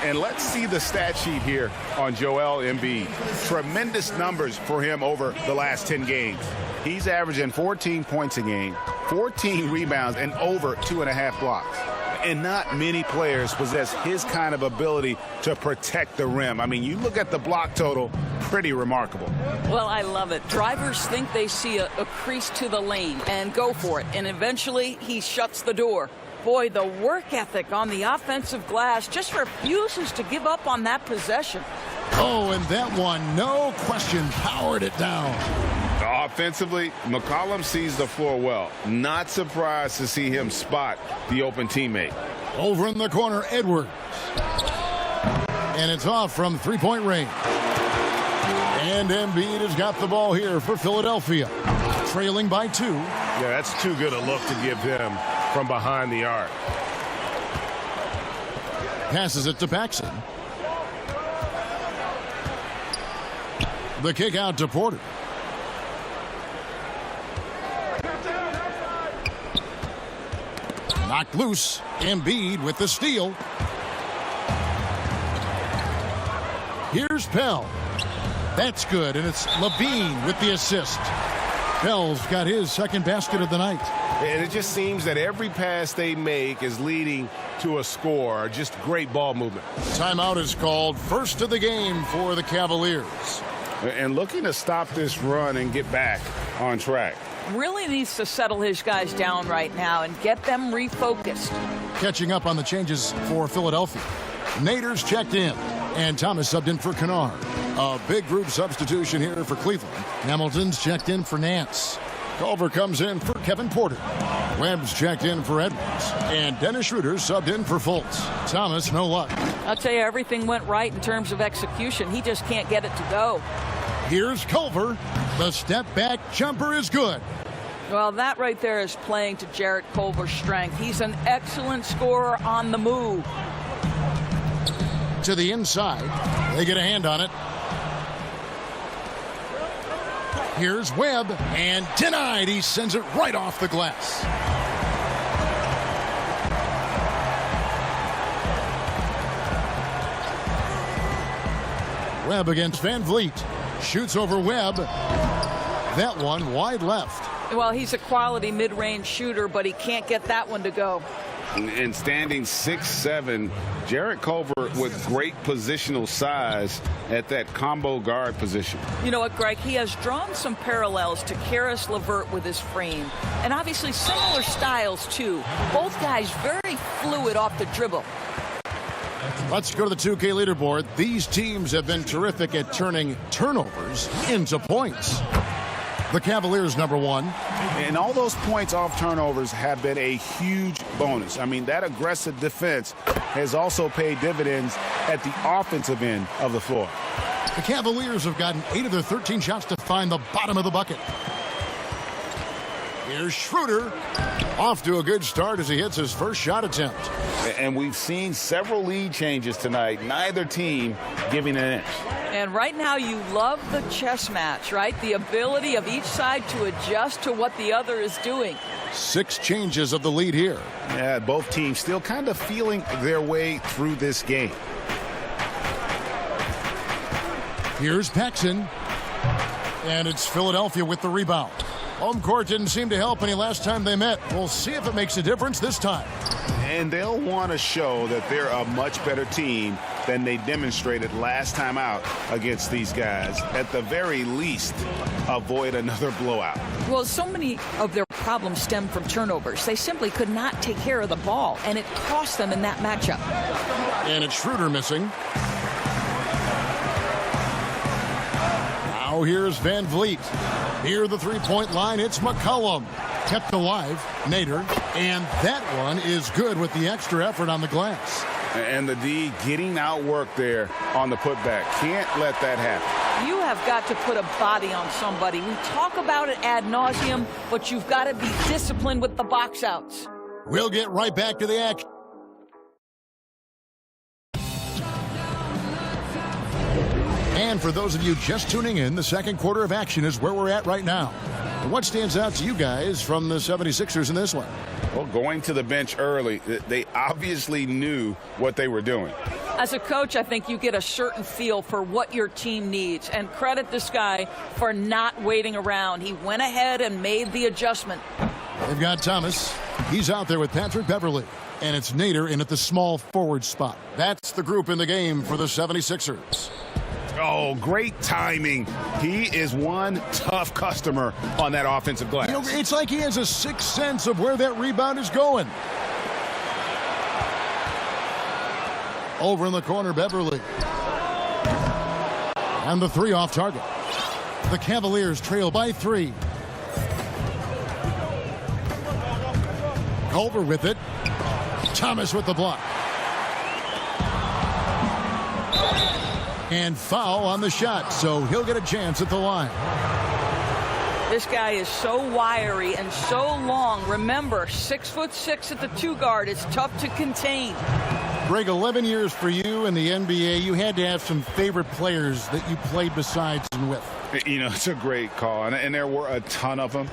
And let's see the stat sheet here on Joel Embiid. Tremendous numbers for him over the last 10 games. He's averaging 14 points a game, 14 rebounds, and over 2.5 blocks. And not many players possess his kind of ability to protect the rim. I mean, you look at the block total, pretty remarkable. Well, I love it. Drivers think they see a crease to the lane and go for it. And eventually, he shuts the door. Boy, the work ethic on the offensive glass just refuses to give up on that possession. Oh, and that one, no question, powered it down. Offensively, McCollum sees the floor well. Not surprised to see him spot the open teammate. Over in the corner, Edwards. And it's off from 3-point range. And Embiid has got the ball here for Philadelphia. Trailing by 2. Yeah, that's too good a look to give him from behind the arc. Passes it to Paxson. The kick out to Porter. Knocked loose. Embiid with the steal. Here's Pell. That's good, and it's Levine with the assist. Pell's got his second basket of the night. And it just seems that every pass they make is leading to a score. Just great ball movement. Timeout is called. First of the game for the Cavaliers. And looking to stop this run and get back on track. Really needs to settle his guys down right now and get them refocused. Catching up on the changes for Philadelphia. Nader's checked in, and Thomas subbed in for Kennard. A big group substitution here for Cleveland. Hamilton's checked in for Nance. Culver comes in for Kevin Porter. Webb's checked in for Edwards. And Dennis Schroeder subbed in for Fultz. Thomas, no luck. I'll tell you, everything went right in terms of execution. He just can't get it to go. Here's Culver. The step-back jumper is good. Well, that right there is playing to Jarrett Culver's strength. He's an excellent scorer on the move. To the inside. They get a hand on it. Here's Webb, and denied. He sends it right off the glass. Webb against Van Vliet. Shoots over Webb. That one wide left. Well, he's a quality mid-range shooter, but he can't get that one to go. And standing 6'7", Jarrett Culver with great positional size at that combo guard position. You know what, Greg? He has drawn some parallels to Karis LeVert with his frame. And obviously similar styles, too. Both guys very fluid off the dribble. Let's go to the 2K leaderboard. These teams have been terrific at turning turnovers into points. The Cavaliers, number 1. And all those points off turnovers have been a huge bonus. I mean, that aggressive defense has also paid dividends at the offensive end of the floor. The Cavaliers have gotten 8 of their 13 shots to find the bottom of the bucket. Here's Schroeder. Off to a good start as he hits his first shot attempt. And we've seen several lead changes tonight. Neither team giving an inch. And right now you love the chess match, right? The ability of each side to adjust to what the other is doing. 6 changes of the lead here. Yeah, both teams still kind of feeling their way through this game. Here's Paxson. And it's Philadelphia with the rebound. Home court didn't seem to help any last time they met. We'll see if it makes a difference this time. And they'll want to show that they're a much better team than they demonstrated last time out against these guys. At the very least, avoid another blowout. Well, so many of their problems stem from turnovers. They simply could not take care of the ball, and it cost them in that matchup. And it's Schroeder missing. Now here's Van Vliet. Near the three-point line, it's McCollum. Kept alive, Nader. And that one is good with the extra effort on the glass. And the D getting outworked there on the putback. Can't let that happen. You have got to put a body on somebody. We talk about it ad nauseum, but you've got to be disciplined with the box outs. We'll get right back to the action. And for those of you just tuning in, the second quarter of action is where we're at right now. What stands out to you guys from the 76ers in this one? Well, going to the bench early, they obviously knew what they were doing. As a coach, I think you get a certain feel for what your team needs, and credit this guy for not waiting around. He went ahead and made the adjustment. They've got Thomas. He's out there with Patrick Beverly. And it's Nader in at the small forward spot. That's the group in the game for the 76ers. Oh, great timing. He is one tough customer on that offensive glass. You know, it's like he has a sixth sense of where that rebound is going. Over in the corner, Beverly. And the 3 off target. The Cavaliers trail by 3. Culver with it. Thomas with the block. And foul on the shot, so he'll get a chance at the line. This guy is so wiry and so long. Remember, 6'6" at the 2 guard. It's tough to contain. Greg, 11 years for you in the NBA. You had to have some favorite players that you played besides and with. You know, it's a great call, and there were a ton of them.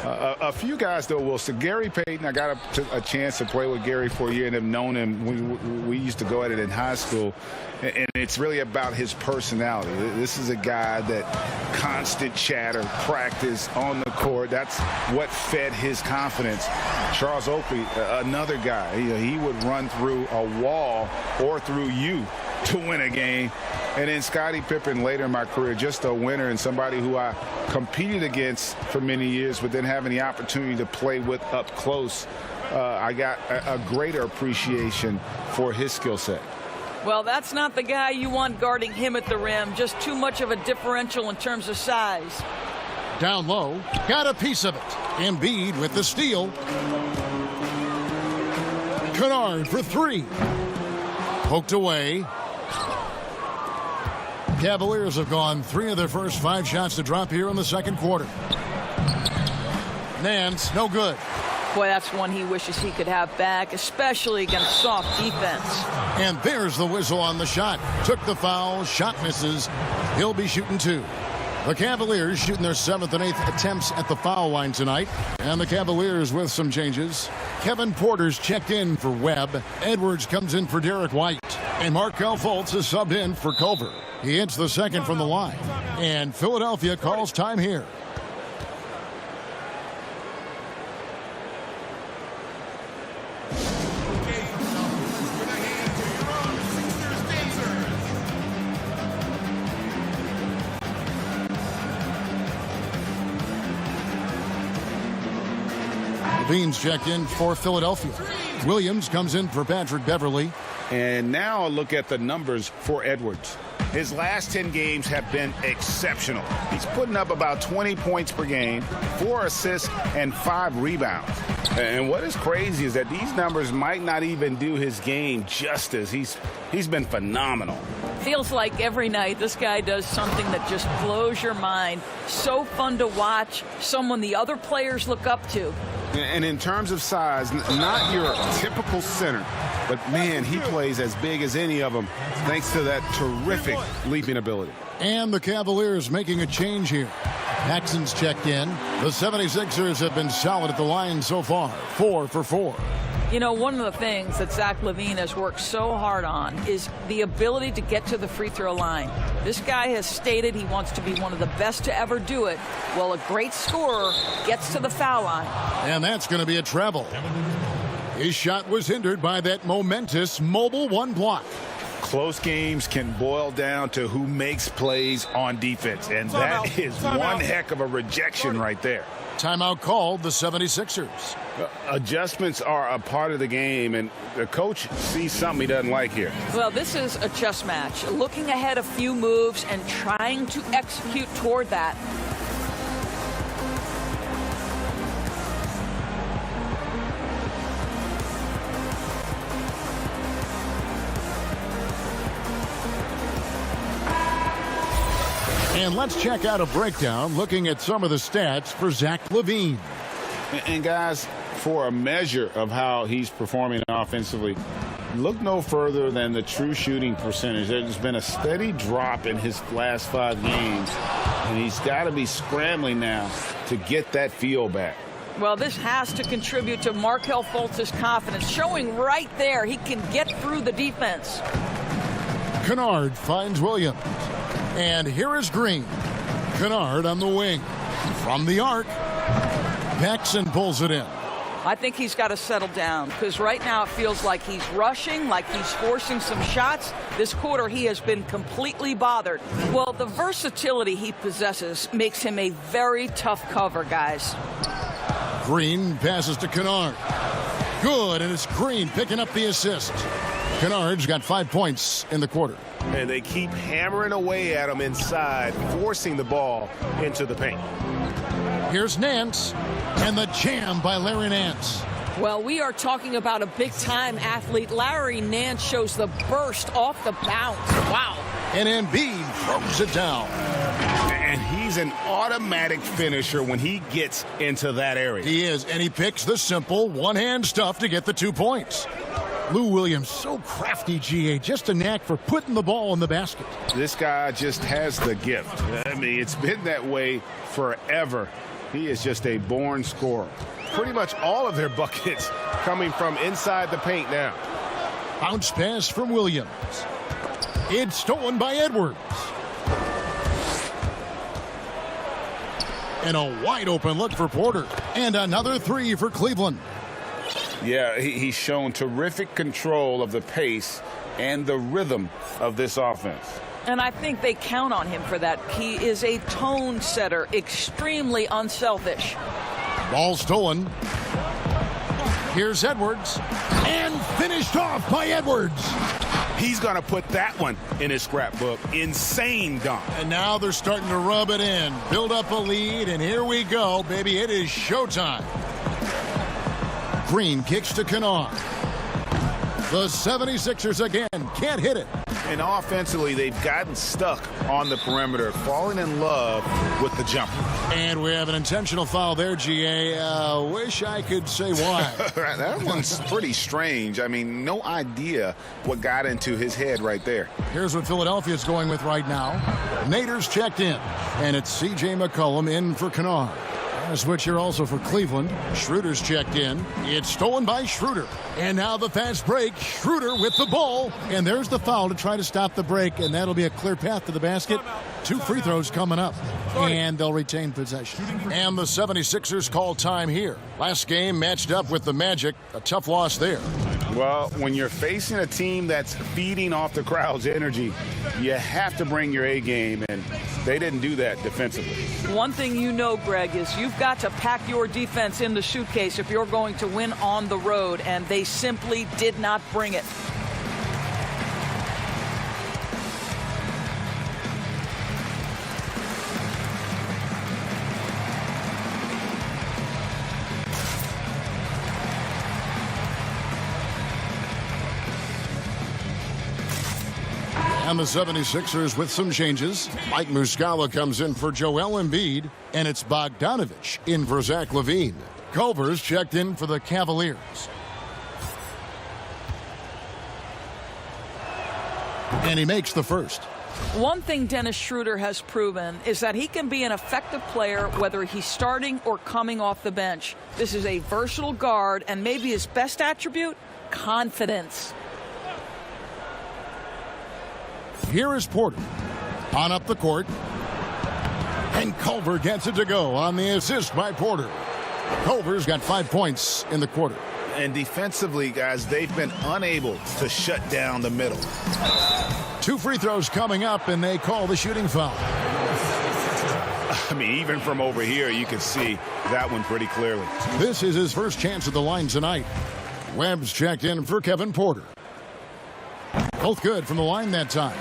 A few guys, though, Wilson. Gary Payton, I got a chance to play with Gary for a year and have known him. We used to go at it in high school, and it's really about his personality. This is a guy that constant chatter, practice on the court. That's what fed his confidence. Charles Oakley, another guy. He would run through a wall or through you to win a game. And then Scottie Pippen later in my career, just a winner and somebody who I competed against for many years, but then having the opportunity to play with up close, I got a greater appreciation for his skill set. Well, that's not the guy you want guarding him at the rim. Just too much of a differential in terms of size. Down low, got a piece of it. Embiid with the steal. Kennard for 3. Poked away. Cavaliers have gone 3 of their first 5 shots to drop here in the second quarter. Nance, no good. Boy, that's one he wishes he could have back, especially against soft defense. And there's the whistle on the shot. Took the foul, shot misses. He'll be shooting 2. The Cavaliers shooting their 7th and 8th attempts at the foul line tonight. And the Cavaliers with some changes. Kevin Porter's checked in for Webb. Edwards comes in for Derek White. And Markelle Fultz is subbed in for Culver. He hits the second from the line. And Philadelphia calls time here. Levine's checked in for Philadelphia. Williams comes in for Patrick Beverly. And now a look at the numbers for Edwards. His last 10 games have been exceptional. He's putting up about 20 points per game, 4 assists, and 5 rebounds. And what is crazy is that these numbers might not even do his game justice. He's been phenomenal. Feels like every night this guy does something that just blows your mind. So fun to watch, someone the other players look up to. And in terms of size, not your typical center, but man, he plays as big as any of them thanks to that terrific leaping ability. And the Cavaliers making a change here. Paxson's checked in. The 76ers have been solid at the line so far, 4 for 4. You know, one of the things that Zach LaVine has worked so hard on is the ability to get to the free throw line. This guy has stated he wants to be one of the best to ever do it. Well, a great scorer gets to the foul line. And that's going to be a travel. His shot was hindered by that momentous mobile one block. Close games can boil down to who makes plays on defense, and that is one heck of a rejection right there. Timeout called, the 76ers. Adjustments are a part of the game, and the coach sees something he doesn't like here. Well, this is a chess match, looking ahead a few moves and trying to execute toward that. And let's check out a breakdown looking at some of the stats for Zach LaVine. And guys, for a measure of how he's performing offensively, look no further than the true shooting percentage. There's been a steady drop in his last 5 games, and he's got to be scrambling now to get that feel back. Well, this has to contribute to Markelle Fultz's confidence, showing right there he can get through the defense. Kennard finds Williams. And here is Green. Kennard on the wing. From the arc. Paxson pulls it in. I think he's got to settle down because right now it feels like he's rushing, like he's forcing some shots. This quarter he has been completely bothered. Well, the versatility he possesses makes him a very tough cover, guys. Green passes to Kennard. Good, and it's Green picking up the assist. Kennard's got 5 points in the quarter. And they keep hammering away at him inside, forcing the ball into the paint. Here's Nance, and the jam by Larry Nance. Well, we are talking about a big-time athlete. Larry Nance shows the burst off the bounce. Wow. And Embiid throws it down. And he's an automatic finisher when he gets into that area. He is, and he picks the simple one-hand stuff to get the 2 points. Lou Williams, so crafty, GA, just a knack for putting the ball in the basket. This guy just has the gift. I mean, it's been that way forever. He is just a born scorer. Pretty much all of their buckets coming from inside the paint now. Bounce pass from Williams. It's stolen by Edwards. And a wide open look for Porter. And another 3 for Cleveland. Yeah, he's shown terrific control of the pace and the rhythm of this offense. And I think they count on him for that. He is a tone setter, extremely unselfish. Ball stolen. Here's Edwards. And finished off by Edwards. He's going to put that one in his scrapbook. Insane dunk. And now they're starting to rub it in. Build up a lead, and here we go, baby. It is showtime. Green kicks to Kennard. The 76ers again can't hit it. And offensively, they've gotten stuck on the perimeter, falling in love with the jumper. And we have an intentional foul there, GA. Wish I could say why. That one's pretty strange. I mean, no idea what got into his head right there. Here's what Philadelphia's going with right now. Nader's checked in, and it's C.J. McCollum in for Kennard. A switch here also for Cleveland. Schroeder's checked in. It's stolen by Schroeder. And now the fast break. Schroeder with the ball. And there's the foul to try to stop the break. And that'll be a clear path to the basket. 2 free throws coming up. And they'll retain possession. And the 76ers call time here. Last game matched up with the Magic. A tough loss there. Well, when you're facing a team that's feeding off the crowd's energy, you have to bring your A game, and they didn't do that defensively. One thing you know, Greg, is you've got to pack your defense in the suitcase if you're going to win on the road, and they simply did not bring it. And the 76ers with some changes. Mike Muscala comes in for Joel Embiid, and it's Bogdanovich in for Zach LaVine. Culver's checked in for the Cavaliers. And he makes the first. One thing Dennis Schroeder has proven is that he can be an effective player whether he's starting or coming off the bench. This is a versatile guard, and maybe his best attribute, confidence. Here is Porter on up the court. And Culver gets it to go on the assist by Porter. Culver's got 5 points in the quarter. And defensively, guys, they've been unable to shut down the middle. 2 free throws coming up, and they call the shooting foul. I mean, even from over here, you can see that one pretty clearly. This is his first chance at the line tonight. Webb's checked in for Kevin Porter. Both good from the line that time.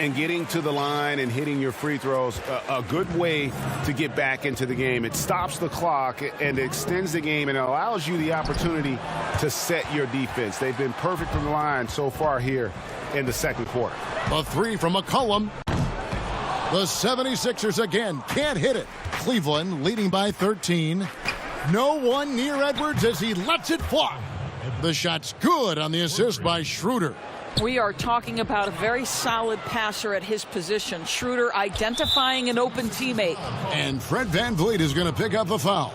And getting to the line and hitting your free throws, a good way to get back into the game. It stops the clock and extends the game and allows you the opportunity to set your defense. They've been perfect from the line so far here in the second quarter. A 3 from McCollum. The 76ers again can't hit it. Cleveland leading by 13. No one near Edwards as he lets it fly. The shot's good on the assist by Schroeder. We are talking about a very solid passer at his position. Schroeder identifying an open teammate. And Fred VanVleet is going to pick up the foul.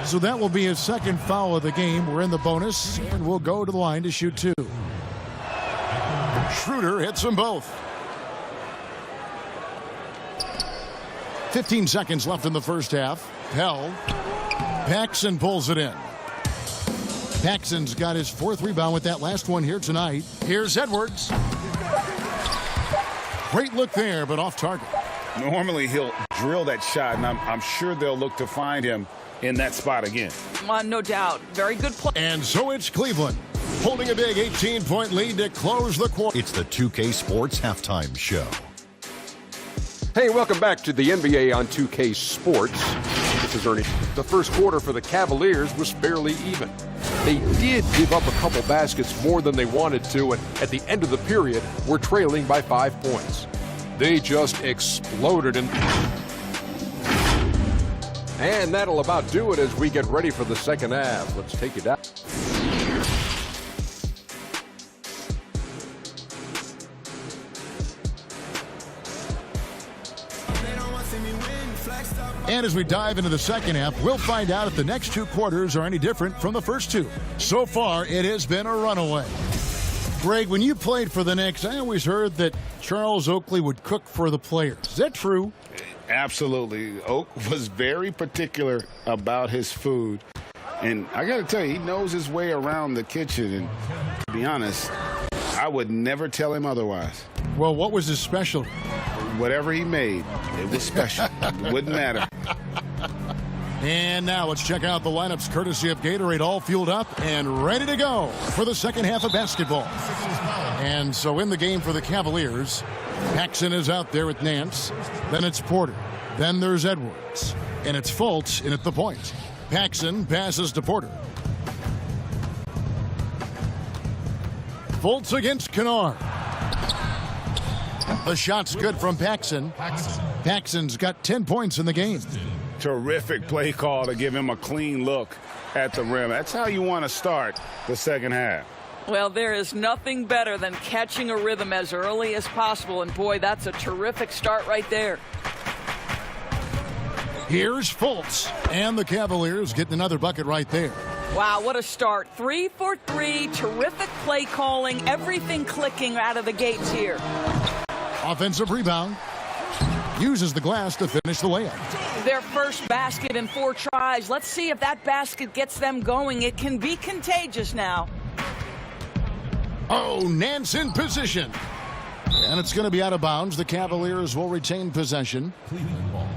So that will be his second foul of the game. We're in the bonus, and we'll go to the line to shoot 2. Schroeder hits them both. 15 seconds left in the first half. Pell. Paxson pulls it in. Paxson's got his 4th rebound with that last one here tonight. Here's Edwards. Great look there, but off target. Normally he'll drill that shot, and I'm sure they'll look to find him in that spot again. No doubt. Very good play. And so it's Cleveland holding a big 18-point lead to close the quarter. It's the 2K Sports Halftime Show. Hey, welcome back to the NBA on 2K Sports. This is Ernie. The first quarter for the Cavaliers was fairly even. They did give up a couple baskets more than they wanted to, and at the end of the period, were trailing by 5 points. They just exploded. And that'll about do it as we get ready for the second half. Let's take it out. And as we dive into the second half, we'll find out if the next 2 quarters are any different from the first 2. So far, it has been a runaway. Greg, when you played for the Knicks, I always heard that Charles Oakley would cook for the players. Is that true? Absolutely. Oak was very particular about his food. And I got to tell you, he knows his way around the kitchen. And to be honest, I would never tell him otherwise. Well, what was his specialty? Whatever he made, it was special. It wouldn't matter. And now let's check out the lineups courtesy of Gatorade, all fueled up and ready to go for the second half of basketball. And so in the game for the Cavaliers, Paxson is out there with Nance. Then it's Porter. Then there's Edwards. And it's Fultz in at the point. Paxson passes to Porter. Fultz against Kennard. The shot's good from Paxson. Paxson's got 10 points in the game. Terrific play call to give him a clean look at the rim. That's how you want to start the second half. Well, there is nothing better than catching a rhythm as early as possible. And, boy, that's a terrific start right there. Here's Fultz. And the Cavaliers getting another bucket right there. Wow, what a start. 3 for 3. Terrific play calling. Everything clicking out of the gates here. Offensive rebound. Uses the glass to finish the layup. Their first basket in 4 tries. Let's see if that basket gets them going. It can be contagious now. Oh, Nance in position. And it's going to be out of bounds. The Cavaliers will retain possession. Cleveland ball.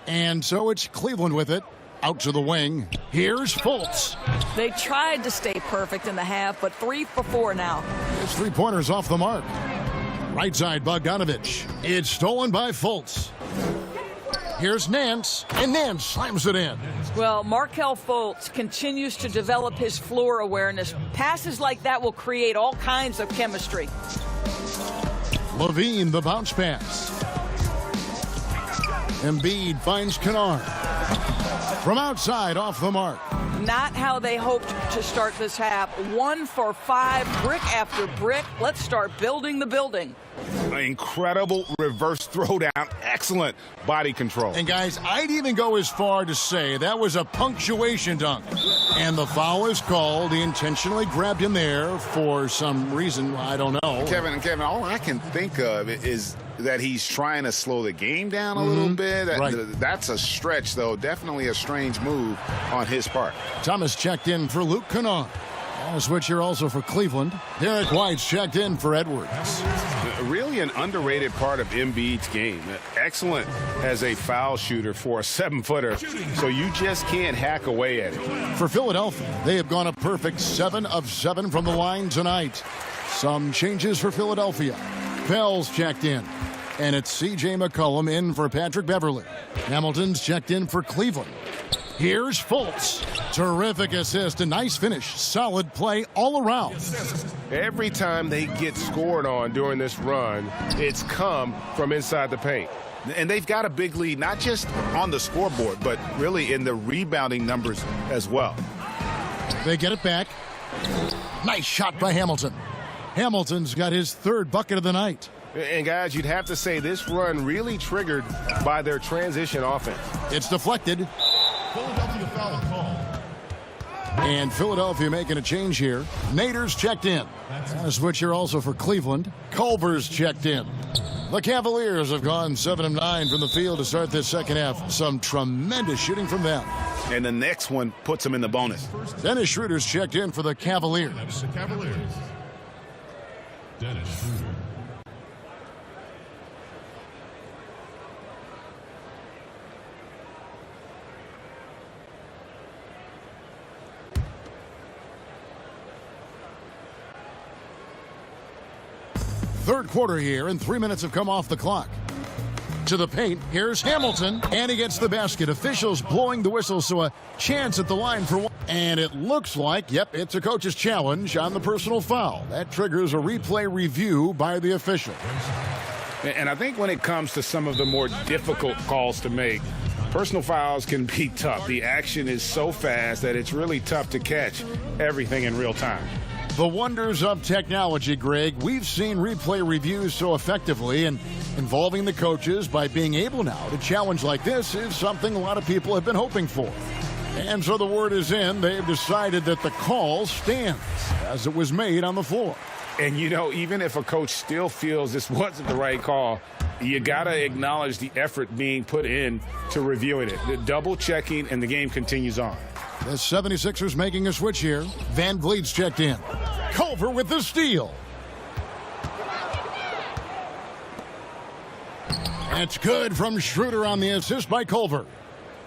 And so it's Cleveland with it. Out to the wing. Here's Fultz. They tried to stay perfect in the half, but 3 for 4 now. His 3-pointers off the mark. Right side, Bogdanovich. It's stolen by Fultz. Here's Nance, and Nance slams it in. Well, Markelle Fultz continues to develop his floor awareness. Passes like that will create all kinds of chemistry. Levine, the bounce pass. Embiid finds Kennard. From outside, off the mark. Not how they hoped to start this half. 1 for 5, brick after brick. Let's start building the building. Incredible reverse throwdown. Excellent body control. And guys, I'd even go as far to say that was a punctuation dunk. And the foul is called. He intentionally grabbed him there for some reason. I don't know. Kevin, all I can think of is that he's trying to slow the game down a little bit. Right. That's a stretch, though. Definitely a strange move on his part. Thomas checked in for Luke Kennard. A switch here also for Cleveland. Derek White's checked in for Edwards. Really an underrated part of Embiid's game. Excellent as a foul shooter for a 7-footer, so you just can't hack away at it. For Philadelphia, they have gone a perfect 7 of 7 from the line tonight. Some changes for Philadelphia. Pell's checked in, and it's C.J. McCollum in for Patrick Beverley. Hamilton's checked in for Cleveland. Here's Fultz. Terrific assist, a nice finish, solid play all around. Every time they get scored on during this run, it's come from inside the paint. And they've got a big lead, not just on the scoreboard, but really in the rebounding numbers as well. They get it back. Nice shot by Hamilton. Hamilton's got his 3rd bucket of the night. And guys, you'd have to say this run really triggered by their transition offense. It's deflected. Philadelphia foul call. And Philadelphia making a change here. Nader's checked in. And a switch here also for Cleveland. Culver's checked in. The Cavaliers have gone 7 of 9 from the field to start this second half. Some tremendous shooting from them. And the next one puts them in the bonus. Dennis Schroeder's checked in for the Cavaliers. The Cavaliers. Dennis Schroeder. Third quarter here, and 3 minutes have come off the clock. To the paint, here's Hamilton, and he gets the basket. Officials blowing the whistle, so a chance at the line for one. And it looks like, yep, it's a coach's challenge on the personal foul. That triggers a replay review by the official. And I think when it comes to some of the more difficult calls to make, personal fouls can be tough. The action is so fast that it's really tough to catch everything in real time. The wonders of technology, Greg. We've seen replay reviews so effectively, and involving the coaches by being able now to challenge like this is something a lot of people have been hoping for. And so the word is in. They've decided that the call stands as it was made on the floor. And, you know, even if a coach still feels this wasn't the right call, you got to acknowledge the effort being put in to reviewing it. The double checking, and the game continues on. The 76ers making a switch here. Van Vliet's checked in. Culver with the steal. That's good from Schroeder on the assist by Culver.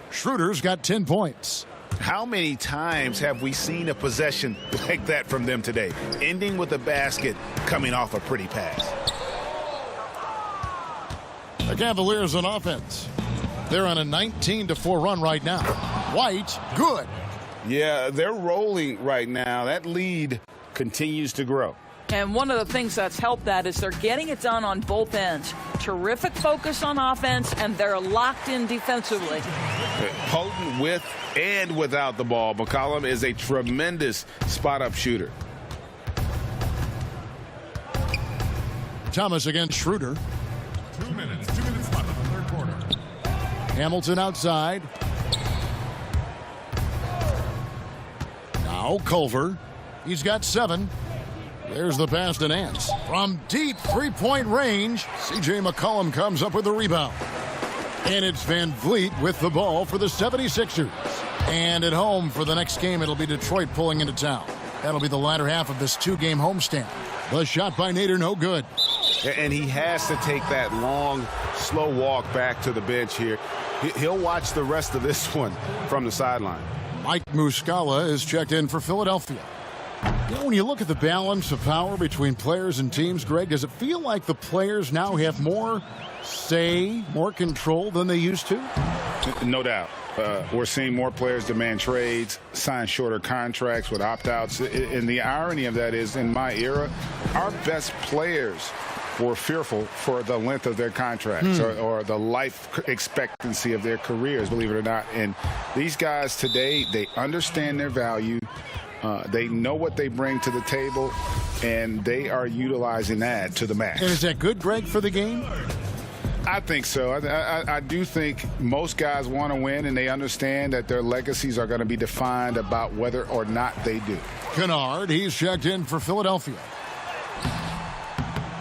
Schroeder's got 10 points. How many times have we seen a possession like that from them today? Ending with a basket, coming off a pretty pass. The Cavaliers on offense. They're on a 19-4 run right now. White, good. Yeah, they're rolling right now. That lead continues to grow. And one of the things that's helped that is they're getting it done on both ends. Terrific focus on offense, and they're locked in defensively. Potent with and without the ball. McCollum is a tremendous spot-up shooter. Thomas against Schroeder. 2 minutes left in the third quarter. Hamilton outside. Now Culver. He's got 7. There's the pass to Nance. From deep three-point range, C.J. McCollum comes up with the rebound. And it's Van Vliet with the ball for the 76ers. And at home for the next game, it'll be Detroit pulling into town. That'll be the latter half of this 2-game homestand. The shot by Nader, no good. And he has to take that long, slow walk back to the bench here. He'll watch the rest of this one from the sideline. Mike Muscala is checked in for Philadelphia. You know, when you look at the balance of power between players and teams, Greg, does it feel like the players now have more say, more control than they used to? No doubt. We're seeing more players demand trades, sign shorter contracts with opt-outs. And the irony of that is, in my era, our best players were fearful for the length of their contracts or the life expectancy of their careers, believe it or not. And these guys today, they understand their value. They know what they bring to the table, and they are utilizing that to the max. And is that good, Greg, for the game? I think so. I do think most guys want to win, and they understand that their legacies are going to be defined about whether or not they do. Kennard, he's checked in for Philadelphia.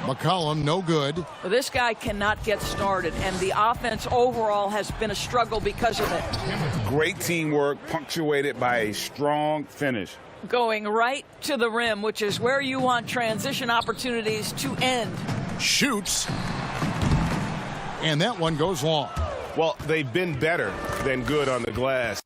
McCollum, no good. Well, this guy cannot get started, and the offense overall has been a struggle because of it. Great teamwork punctuated by a strong finish. Going right to the rim, which is where you want transition opportunities to end. Shoots. And that one goes long. Well, they've been better than good on the glass.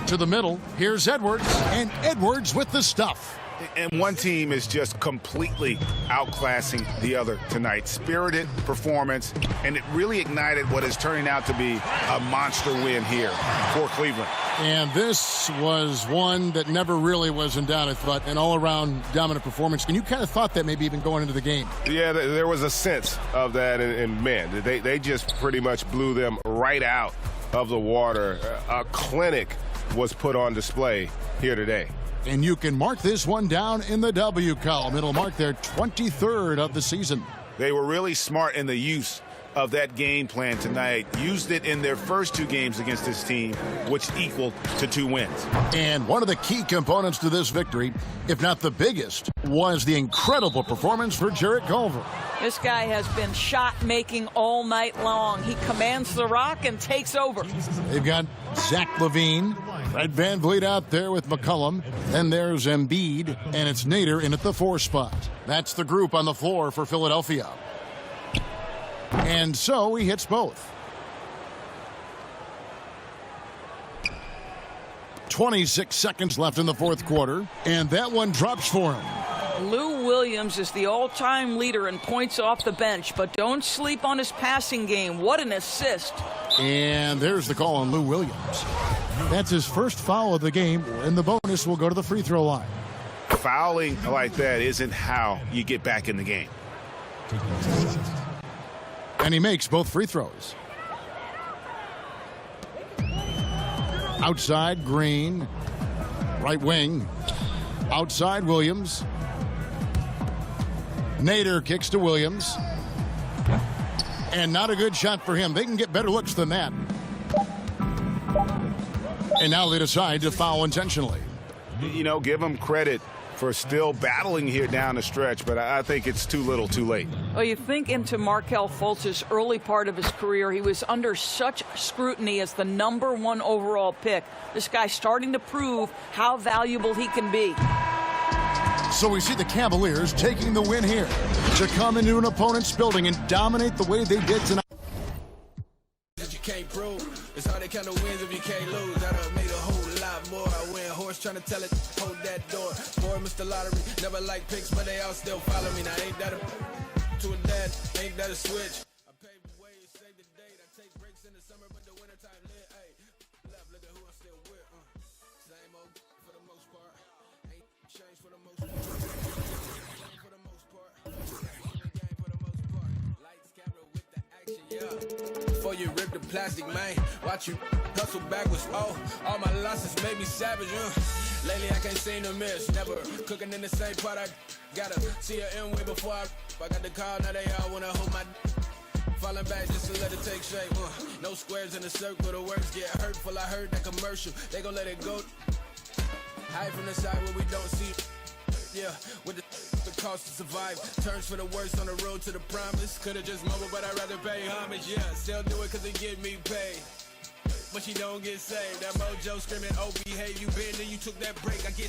To the middle, here's Edwards, and Edwards with the stuff. And one team is just completely outclassing the other tonight. Spirited performance, and it really ignited what is turning out to be a monster win here for Cleveland. And this was one that never really was in doubt, I thought, an all-around dominant performance. And you kind of thought that maybe even going into the game. Yeah, there was a sense of that, and man, they just pretty much blew them right out of the water. A clinic was put on display here today. And you can mark this one down in the W column. It'll mark their 23rd of the season. They were really smart in the use of that game plan tonight. Used it in their first two games against this team, which equaled to 2 wins. And one of the key components to this victory, if not the biggest, was the incredible performance for Jarrett Culver. This guy has been shot-making all night long. He commands the rock and takes over. They've got Zach LaVine, Fred VanVleet out there with McCollum. Then there's Embiid, and it's Nader in at the 4 spot. That's the group on the floor for Philadelphia. And so he hits both. 26 seconds left in the fourth quarter, and that one drops for him. Lou Williams is the all-time leader in points off the bench, but don't sleep on his passing game. What an assist. And there's the call on Lou Williams. That's his first foul of the game, and the bonus will go to the free throw line. Fouling like that isn't how you get back in the game. And he makes both free throws. Outside, Green. Right wing. Outside, Williams. Nader kicks to Williams. And not a good shot for him. They can get better looks than that. And now they decide to foul intentionally. You know, give them credit for still battling here down the stretch, but I think it's too little too late. Well, you think into Markelle Fultz's early part of his career, he was under such scrutiny as the #1 overall pick. This guy's starting to prove how valuable he can be. So we see the Cavaliers taking the win here to come into an opponent's building and dominate the way they did tonight. You can't prove. It's hard to count the wins if you can't lose. I done made a whole lot more. I win horse trying to tell it, hold that door. Boy, Mr. Lottery, never like picks, but they all still follow me. Now ain't that a to a dad, ain't that a switch? I pave the way, save the date. I take breaks in the summer, but the wintertime lit. Hey, left, look at who I'm still with. Same old for the most part. Ain't changed for the most part. For the most part. Game for the most part. Lights, camera with the action, yeah. Before you rip the plastic, man, watch you hustle backwards. Oh, all my losses made me savage. Lately I can't seem to miss. Never cooking in the same pot. I gotta see her in way before I got the call. Now they all wanna hold my falling back just to let it take shape. No squares in the circle. The words get hurtful. I heard that commercial. They gon' let it go. Hide from the side where we don't see. Yeah, with the cost to survive. Turns for the worst on the road to the promise. Could've just mumbled, but I'd rather pay homage. Yeah, still do it cause it get me paid. But you don't get saved. That mojo screaming, oh, behave. You been there, you took that break. I get